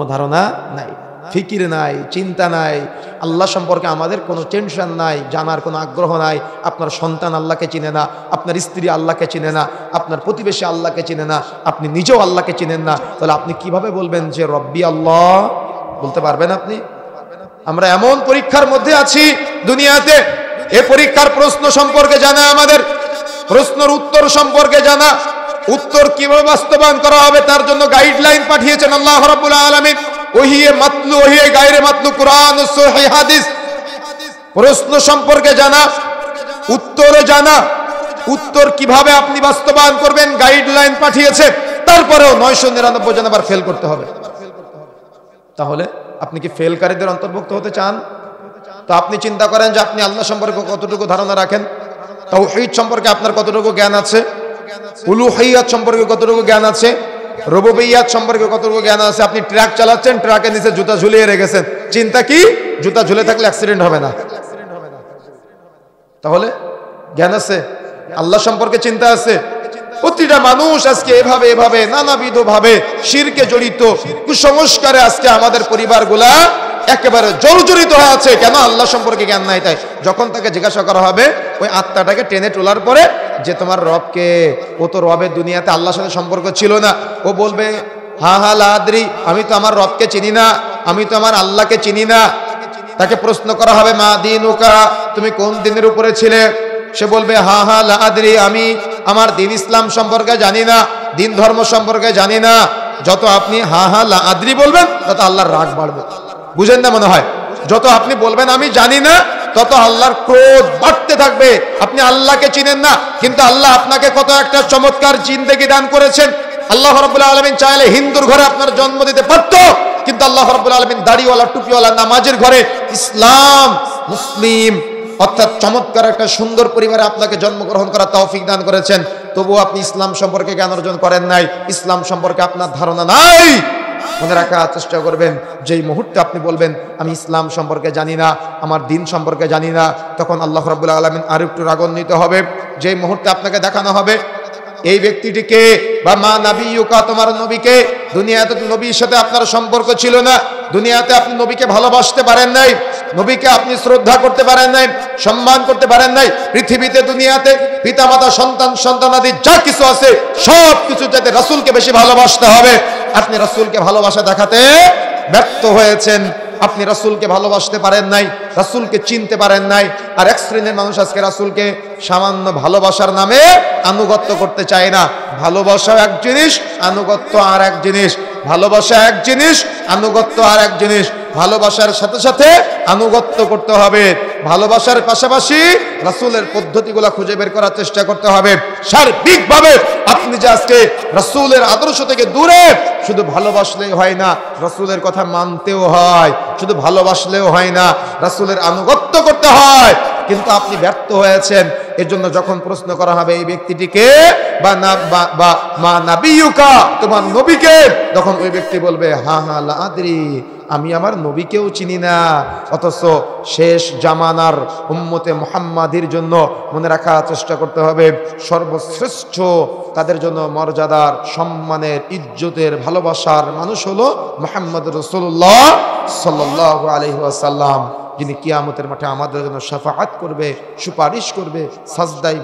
S1: ধারণা নাই, ফিকির নাই, চিন্তা নাই। আল্লাহ সম্পর্কে আমাদের কোনো টেনশন নাই, জানার কোনো আগ্রহ নাই। আপনার সন্তান আল্লাহকে চিনে না, আপনার স্ত্রী আল্লাহকে চিনে না, আপনার প্রতিবেশী আল্লাহকে চিনে না, আপনি নিজেও আল্লাহকে চিনেন না, তাহলে আপনি কিভাবে বলবেন যে রব্বি আল্লাহ? বলতে পারবেন আপনি? আমরা এমন পরীক্ষার মধ্যে আছি দুনিয়াতে, এই পরীক্ষার প্রশ্ন সম্পর্কে জানা, আমাদের প্রশ্নের উত্তর সম্পর্কে জানা, উত্তর কিভাবে বাস্তবায়ন করা হবে তার জন্য গাইডলাইন পাঠিয়েছেন আল্লাহ রাব্বুল আলামিন। ওহিয়ে মাতলু, ওহিয়ে গায়রে মাতলু, কুরআন ও সহিহ হাদিস। প্রশ্ন সম্পর্কে জানা, উত্তর জানা, উত্তর কিভাবে আপনি বাস্তবায়ন করবেন গাইডলাইন পাঠিয়েছে। তারপরেও 999 জন আবার ফেল করতে হবে। তাহলে আপনি কি ফেলকারীদের অন্তর্ভুক্ত হতে চান? তো আপনি চিন্তা করেন যে আপনি আল্লাহ সম্পর্কে কতটুকু ধারণা রাখেন, তাওহীদ সম্পর্কে আপনার কতটুকু জ্ঞান আছে, উলুহিয়াত সম্পর্কে কতটুকু জ্ঞান আছে, রুবুবিয়্যাত সম্পর্কে কতটুকু জ্ঞান আছে। আপনি ট্রাক চালাচ্ছেন, ট্রাকের নিচে জুতা ঝুলিয়ে রেখেছেন, চিন্তা কি জুতা ঝুলে থাকলে অ্যাক্সিডেন্ট হবে না? তাহলে জ্ঞান আছে, আল্লাহ সম্পর্কে চিন্তা আছে। প্রতিটা মানুষ আজকে এভাবে এভাবে নানাবিধ ভাবে শিরকে জড়িত, কুসংস্কারে আজকে আমাদের পরিবারগুলা একেবারে জর্জরিত হয়ে আছে। কেন? আল্লাহ সম্পর্কে জ্ঞান নাই। তাই যখন তাকে জিজ্ঞাসা করা হবে ওই আত্মাটাকে টেনে তোলার পরে যে তোমার রবকে, ও তো রবের দুনিয়াতে আল্লাহর সাথে সম্পর্ক ছিল না, ও বলবে হা হা লা আদরি, আমি তো আমার রবকে চিনি না, আমি তো আমার আল্লাহকে চিনি না। তাকে প্রশ্ন করা হবে মা দীনুকা, তুমি কোন দিনের উপরে ছিলে? সে বলবে হা হা লা আদরি, আমি আমার দিন ইসলাম সম্পর্কে জানি না, দিন ধর্ম সম্পর্কে জানি না। যত আপনি হা হা লা আদরি বলবেন তত আল্লাহর রাগ বাড়বে। বুঝেন না মনে হয়? যত আপনি বলবেন আমি জানি না, তত আল্লাহর ক্রোধ বাড়তে থাকবে। আপনি আল্লাহকে চিনেন না, কিন্তু আল্লাহ আপনাকে কত একটা চমৎকার জিন্দেগি দান করেছেন। আল্লাহ রাব্বুল আলামিন চাইলে হিন্দুর ঘরে আপনার জন্ম দিতে পারত, কিন্তু আল্লাহ রাব্বুল আলামিন দাড়িওয়ালা, টুপিওয়ালা, নামাজের ঘরে, ইসলাম মুসলিম অর্থাৎ চমৎকার একটা সুন্দর পরিবারে আপনাকে জন্মগ্রহণ করার তৌফিক দান করেছেন। তবুও আপনি ইসলাম সম্পর্কে জ্ঞান অর্জন করেন নাই, ইসলাম সম্পর্কে আপনার ধারণা নাই। মনে রাখার চেষ্টা করবেন, যেই মুহূর্তে আপনি বলবেন আমি ইসলাম সম্পর্কে জানি না, আমার দিন সম্পর্কে জানি না, তখন আল্লাহ রাব্বুল আলামিন আরো একটু রাগান্বিত হবে। যেই মুহূর্তে আপনাকে দেখানো হবে এই ব্যক্তিটিকে বা মা নাবিয়ুকা, তোমার নবীকে, দুনিয়াতে নবীর সাথে আপনার সম্পর্ক ছিল না, দুনিয়াতে আপনি নবীকে ভালোবাসতে পারেন নাই, নবীকে আপনি শ্রদ্ধা করতে পারেন নাই, সম্মান করতে পারেন নাই। পৃথিবীতে দুনিয়াতে পিতামাতা সন্তান সন্তানাদি যা কিছু আছে সব কিছু যাতে রাসূলকে বেশি ভালোবাসতে হবে, আপনি রাসূলকে ভালোবাসা দেখাতে ব্যর্থ হয়েছেন। আপনি রাসূলকে ভালোবাসতে পারেন নাই, রাসূলকে চিনতে পারেন নাই। আর এক শ্রেণীর মানুষ আজকে রাসূলকে সামান্য ভালোবাসার নামে আনুগত্য করতে চায় না। ভালোবাসা এক জিনিস, আনুগত্য আর এক জিনিস। ভালোবাসা এক জিনিস, আনুগত্য আর এক জিনিস। ভালোবাসার সাথে সাথে আনুগত্য করতে হবে, ভালোবাসার পাশাপাশি রাসূলের পদ্ধতিগুলো খুঁজে বের করার চেষ্টা করতে হবে। সার্বিকভাবে আপনি যে আজকে রাসূলের আদর্শ থেকে দূরে, শুধু ভালোবাসলেই হয় না, রাসূলের কথা মানতেও হয়। শুধু ভালোবাসলেও হয় না, রাসূলের আনুগত্য করতে হয়। কিন্তু আপনি ব্যর্থ হয়েছেন। এর জন্য যখন প্রশ্ন করা হবে এই ব্যক্তিটিকে বা মা নাবিয়ুকা, তোমার নবীকে, তখন ওই ব্যক্তি বলবে হা হা লা আদরি, আমি আমার নবীকেও চিনি না। অথচ শেষ জামানার উম্মতে মুহাম্মাদির জন্য মনে রাখার চেষ্টা করতে হবে, সর্বশ্রেষ্ঠ তাদের জন্য মর্যাদার, সম্মানের, ইজ্জতের, ভালোবাসার মানুষ হলো মুহাম্মদ রাসূলুল্লাহ সাল্লাল্লাহু আলাইহি ওয়াসাল্লাম, যিনি কিয়ামতের মাঠে আমাদের জন্য শাফাআত করবে, সুপারিশ করবে, সাজদায়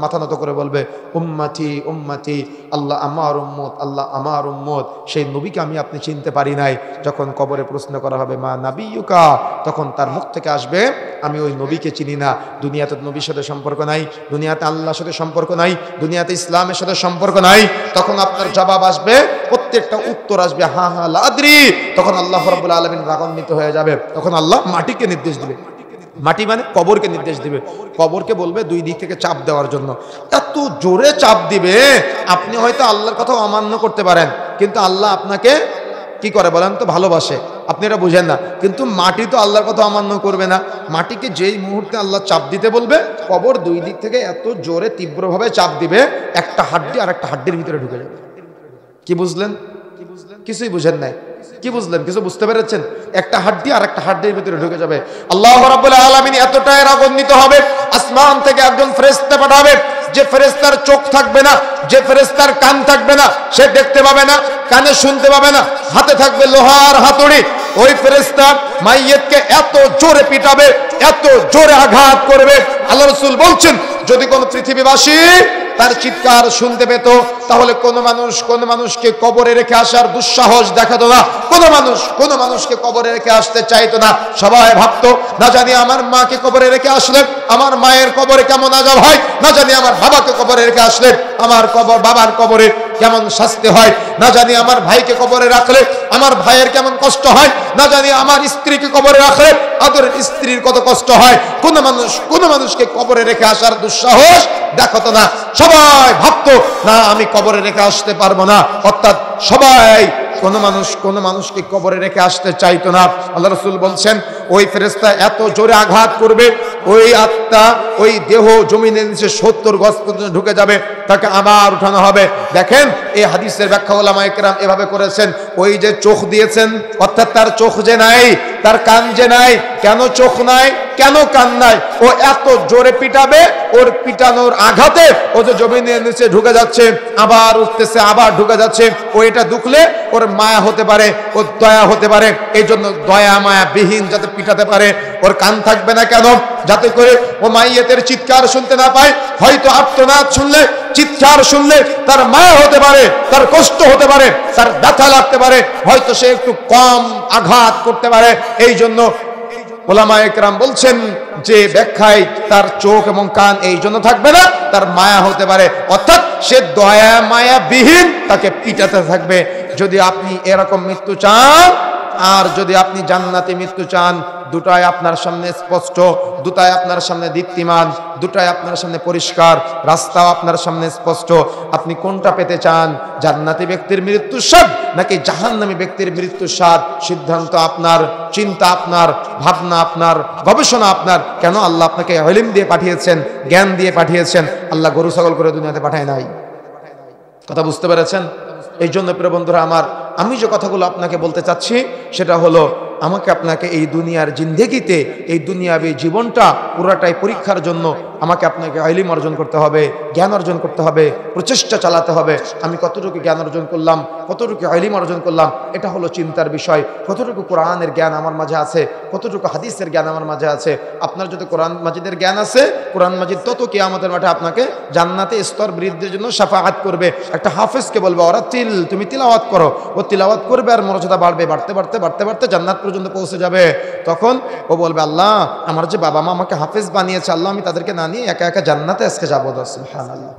S1: মাথা নত করে বলবে উম্মতি উম্মতি, আল্লাহ আমার উম্মত, আল্লাহ আমার উম্মত। সেই নবীকে আমি আপনি চিনতে পারি নাই। যখন কবরে প্রশ্ন করা হবে মা নাবিয়ুকা, তখন তার মুখ থেকে আসবে আমি ওই নবীকে চিনি না। দুনিয়াতে নবীর সাথে সম্পর্ক নাই, দুনিয়াতে আল্লাহর সাথে সম্পর্ক নাই, দুনিয়াতে ইসলামের সাথে সম্পর্ক নাই। তখন আপনার জবাব আসবে, প্রত্যেকটা উত্তর আসবে হা হা লা আদরি। তখন আল্লাহ রাব্বুল আলামিন রাগান্বিত হয়ে যাবে। তখন আল্লাহ মাটিকে নির্দেশ দিবে, মাটি মানে কবরকে নির্দেশ দিবে, কবরকে বলবে দুই দিক থেকে চাপ দেওয়ার জন্য। এত জোরে চাপ দিবে, আপনি হয়তো আল্লাহর কথা অমান্য করতে পারেন, কিন্তু আল্লাহ আপনাকে কি করে বলেন তো, ভালোবাসে। আপনি এটা বুঝেন না, কিন্তু মাটি তো আল্লাহর কথা অমান্য করবে না। মাটিকে যেই মুহূর্তে আল্লাহ চাপ দিতে বলবে, কবর দুই দিক থেকে এত জোরে তীব্রভাবে চাপ দিবে, একটা হাড্ডি আর একটা হাড্ডির ভিতরে ঢুকে যাবে। কি বুঝলেন? কিছুই বুঝেন নাই। কি বুঝলেন? কিছু বুঝতে পেরেছেন? একটা হাড্ডি আর একটা হাড্ডির ভিতরে ঢুকে যাবে। আল্লাহ রাব্বুল আলামিন এতটাই রাগান্বিত হবে, আসমান থেকে একজন ফেরেশতা পাঠাবে, যে ফেরেশতার চোখ থাকবে না, যে ফেরেশতার কান থাকবে না, সে দেখতে পাবে না, কানে শুনতে পাবে না, হাতে থাকবে লোহার হাতুড়ি। ওই ফেরেশতা মাইয়িতকে এত জোরে পিটাবে, এত জোরে আঘাত করবে। আল্লাহ রাসূল বলছেন, যদি কোন পৃথিবীবাসী তার চিৎকার শুনতে পেত, তাহলে কোন মানুষকে কবরে রেখে আসার দুঃসাহস দেখাতো না, কোন মানুষকে কবরে রেখে আসতে চাইতো না। সবাই ভাবতো, না জানি আমার মাকে কবরে রেখে আসলে আমার মায়ের কবরে কেমন আযাব হয়, না জানি আমার বাবাকে কবরে রেখে আসলে আমার বাবার কবরে কেমন শাস্তি হয়, না জানি আমার ভাইকে কবরে রাখলে আমার ভাইয়ের কেমন কষ্ট হয়, না জানি আমার স্ত্রীকে কবরে রাখলে আদরের স্ত্রীর কত কষ্ট হয়। কোন মানুষকে কবরে রেখে আসার দুঃসাহস দেখাতো না। সবাই ভাবতো, না আমি কবরে রেখে আসতে পারবো না। অর্থাৎ সবাই কোন মানুষকে কবরে রেখে আসতে চাইতো না। আল্লাহ রাসূল বলছেন, ওই ফেরেশতা এত জোরে আঘাত করবে, ওই আত্মা, ওই দেহ জমিনের নিচে 70 গজ পর্যন্ত ঢুকে যাবে, তাকে আবার উঠানো হবে। দেখেন, এই হাদিসের ব্যাখ্যা উলামায়ে কেরাম এভাবে করেছেন, ওই যে চোখ দিয়েছেন, অর্থাৎ তার চোখ যে নাই, তার কান যে নাই। কেন চোখ নাই, কেন কান নাই? ও এত জোরে পিটাবে, ওর পিটানোর আঘাতে ও যে জমিনের নিচে ঢুকে যাচ্ছে, আবার উঠতেছে, আবার ঢুকে যাচ্ছে। ও এটা ঢুকলে ওর মায়া হতে পারে, ওর দয়া হতে পারে, এই জন্য দয়া মায়া বিহীন যাতে পিটাতে পারে। ওর কান থাকবে না কেন? যাতে করে ও মাইয়েতের চিৎকার শুনতে না পায়। হয়তো আর্তনাদ শুনলে, চিৎকার শুনলে তার মায়া হতে পারে, তার কষ্ট হতে পারে, তার ব্যথা লাগতে পারে, হয়তো সে একটু কম আঘাত করতে পারে। এই জন্য উলামায়ে কেরাম বলছেন যে ব্যাখ্যায় তার চোখ এবং কান এই জন্য থাকবে না, তার মায়া হতে পারে, অর্থাৎ সে দয়া মায়া বিহীন তাকে পিটাতে থাকবে। যদি আপনি এরকম মৃত্যু চান, আর যদি আপনি জান্নাতি মৃত্যু চান, দুটাই আপনার সামনে স্পষ্ট, দুটাই আপনার সামনে দীপ্তিমান, দুটাই আপনার সামনে পরিষ্কার, রাস্তাও আপনার সামনে স্পষ্ট। আপনি কোনটা পেতে চান? জান্নাতি ব্যক্তির মৃত্যুর স্বাদ নাকি জাহান্নামী ব্যক্তির মৃত্যুর স্বাদ? সিদ্ধান্ত আপনার, চিন্তা আপনার, ভাবনা আপনার, গবেষণা আপনার। কেন আল্লাহ আপনাকে ইলম দিয়ে পাঠিয়েছেন, জ্ঞান দিয়ে পাঠিয়েছেন। আল্লাহ গরু ছাগল করে দুনিয়াতে পাঠায় নাই। কথা বুঝতে পেরেছেন? এই জন্য প্রিয় বন্ধুরা আমার, আমি যে কথাগুলো আপনাকে বলতে চাচ্ছি সেটা হলো, আমাকে আপনাকে এই দুনিয়ার জিন্দেগিতে, এই দুনিয়াবী জীবনটা পুরাটাই পরীক্ষার জন্য আমাকে আপনাকে ইলম অর্জন করতে হবে, জ্ঞান অর্জন করতে হবে, প্রচেষ্টা চালাতে হবে। আমি কতটুকু জ্ঞান অর্জন করলাম, কতটুকু ইলম অর্জন করলাম, এটা হলো চিন্তার বিষয়। কতটুকু কোরআনের জ্ঞান আমার মাঝে আছে, কতটুকু হাদিসের জ্ঞান আমার মাঝে আছে। আপনার যদি কোরআন মাজিদের জ্ঞান আছে, কোরআন মাজিদ তত কিয়ামতের মাঠে আপনাকে জান্নাতে স্তর বৃদ্ধির জন্য শাফাআত করবে। একটা হাফেজকে বলবে ওরাতিল, তুমি তিলাওয়াত করো, ও তিলাওয়াত করবে আর মর্যাদা বাড়বে, বাড়তে বাড়তে বাড়তে বাড়তে জান্নাত পর্যন্ত পৌঁছে যাবে। তখন ও বলবে, আল্লাহ আমার যে বাবা মা আমাকে হাফেজ বানিয়েছে, আল্লাহ আমি তাদেরকে না নিয়ে একা একা জান্নাতে আজকে যাবো। সুবহানাল্লাহ।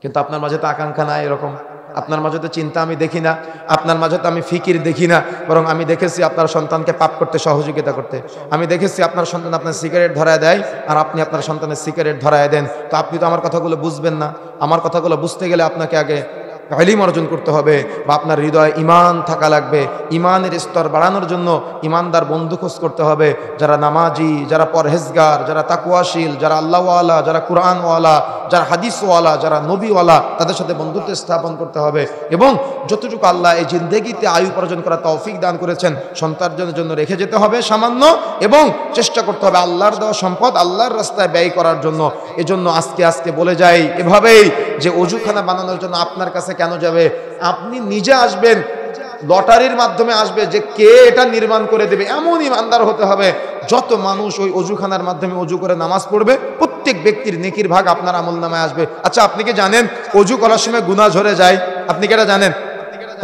S1: কিন্তু আপনার মাঝে তো আকাঙ্ক্ষা নাই এরকম, আপনার মাঝে তো চিন্তা আমি দেখি না, আপনার মাঝে তো আমি ফিকির দেখি না। বরং আমি দেখেছি আপনার সন্তানকে পাপ করতে সহযোগিতা করতে। আমি দেখেছি আপনার সন্তান আপনার সিগারেট ধরায় দেয় আর আপনি আপনার সন্তানের সিগারেট ধরায় দেন। তো আপনি তো আমার কথাগুলো বুঝবেন না। আমার কথাগুলো বুঝতে গেলে আপনাকে আগে ইলম অর্জন করতে হবে, বা আপনার হৃদয়ে ঈমান থাকা লাগবে। ঈমানের স্তর বাড়ানোর জন্য ঈমানদার বন্ধু খোঁজ করতে হবে, যারা নামাজি, যারা পরহেজগার, যারা তাকওয়াশীল, যারা আল্লাহওয়ালা, যারা কুরআনওয়ালা, যারা হাদিসওয়ালা, যারা নবীওয়ালা, তাদের সাথে বন্ধুত্ব স্থাপন করতে হবে। এবং যতটুকু আল্লাহ এই জিন্দেগিতে আয়ু উপার্জন করার তৌফিক দান করেছেন, সন্তানের জন্য রেখে যেতে হবে সামান্য, এবং চেষ্টা করতে হবে আল্লাহর দেওয়া সম্পদ আল্লাহর রাস্তায় ব্যয় করার জন্য। এজন্য আজকে আজকে বলে যাই এভাবেই যে অজুখানা বানানোর জন্য আপনার কাছে কেন যাবে? আপনি নিজে আসবেন, লটারির মাধ্যমে আসবে যে কে এটা নির্মাণ করে দেবে, এমন ইমানদার হতে হবে। যত মানুষ ওই অজুখানার মাধ্যমে অজু করে নামাজ পড়বে, প্রত্যেক ব্যক্তির নেকির ভাগ আপনার আমলনামায় আসবে। আচ্ছা, আপনি কি জানেন অজু করার সময় গুনাহ ঝরে যায়? আপনি কি এটা জানেন?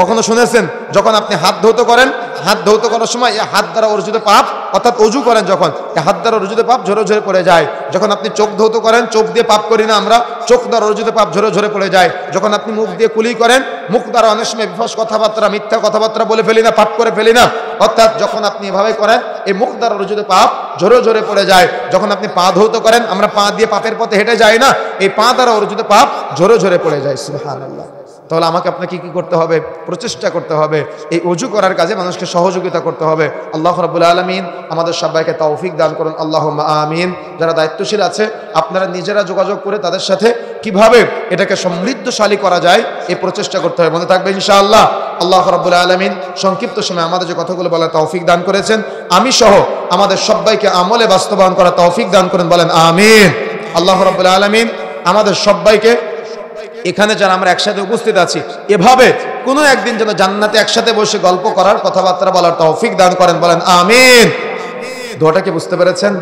S1: কখনো শুনেছেন? যখন আপনি হাত ধৌত করেন, হাত ধৌত করার সময় এই হাত দ্বারা অর্জিত পাপ, অর্থাৎ অজু করেন যখন, এই হাত দ্বারা অর্জিত পাপ ঝরে ঝরে পড়ে যায়। যখন আপনি চোখ ধৌত করেন, চোখ দিয়ে পাপ করি না আমরা, চোখ দ্বারা অর্জিত পাপ ঝরে ঝরে পড়ে যায়। যখন আপনি মুখ দিয়ে কুলি করেন, মুখ দ্বারা অনেক সময় বিফস কথাবার্তা, মিথ্যা কথাবার্তা বলে ফেলি না, পাপ করে ফেলি না। অর্থাৎ যখন আপনি এভাবে করেন, এই মুখ দ্বারা অর্জিত পাপ ঝরে ঝরে পড়ে যায়। যখন আপনি পা ধৌত করেন, আমরা পা দিয়ে পাপের পথে হেঁটে যাই না, এই পা দ্বারা অর্জিত পাপ ঝরে ঝরে পড়ে যায়। সুবহানাল্লাহ। তাহলে আমাকে আপনাকে কি করতে হবে? প্রচেষ্টা করতে হবে, এই অজু করার কাজে মানুষকে সহযোগিতা করতে হবে। আল্লাহ রাব্বুল আলামিন আমাদের সবাইকে তৌফিক দান করুন, আল্লাহুম্মা আমিন। যারা দায়িত্বশীল আছে, আপনারা নিজেরা যোগাযোগ করে তাদের সাথে কিভাবে এটাকে সমৃদ্ধশালী করা যায় এই প্রচেষ্টা করতে হবে। মনে থাকবে ইনশাআল্লাহ। আল্লাহ রাব্বুল আলামিন সংক্ষিপ্ত সময় আমাদের যে কথাগুলো বলার তৌফিক দান করেছেন, আমি সহ আমাদের সবাইকে আমলে বাস্তবায়ন করার তৌফিক দান করেন, বলেন আমিন। আল্লাহ রাব্বুল আলামিন আমাদের সবাইকে, এখানে যারা আমরা একসাথে উপস্থিত আছি, এভাবে কোনো একদিন যেন জান্নাতে একসাথে বসে গল্প করার, কথাবার্তা বলার তৌফিক দান করেন, বলেন আমিন। দোয়াটা কি বুঝতে পেরেছেন?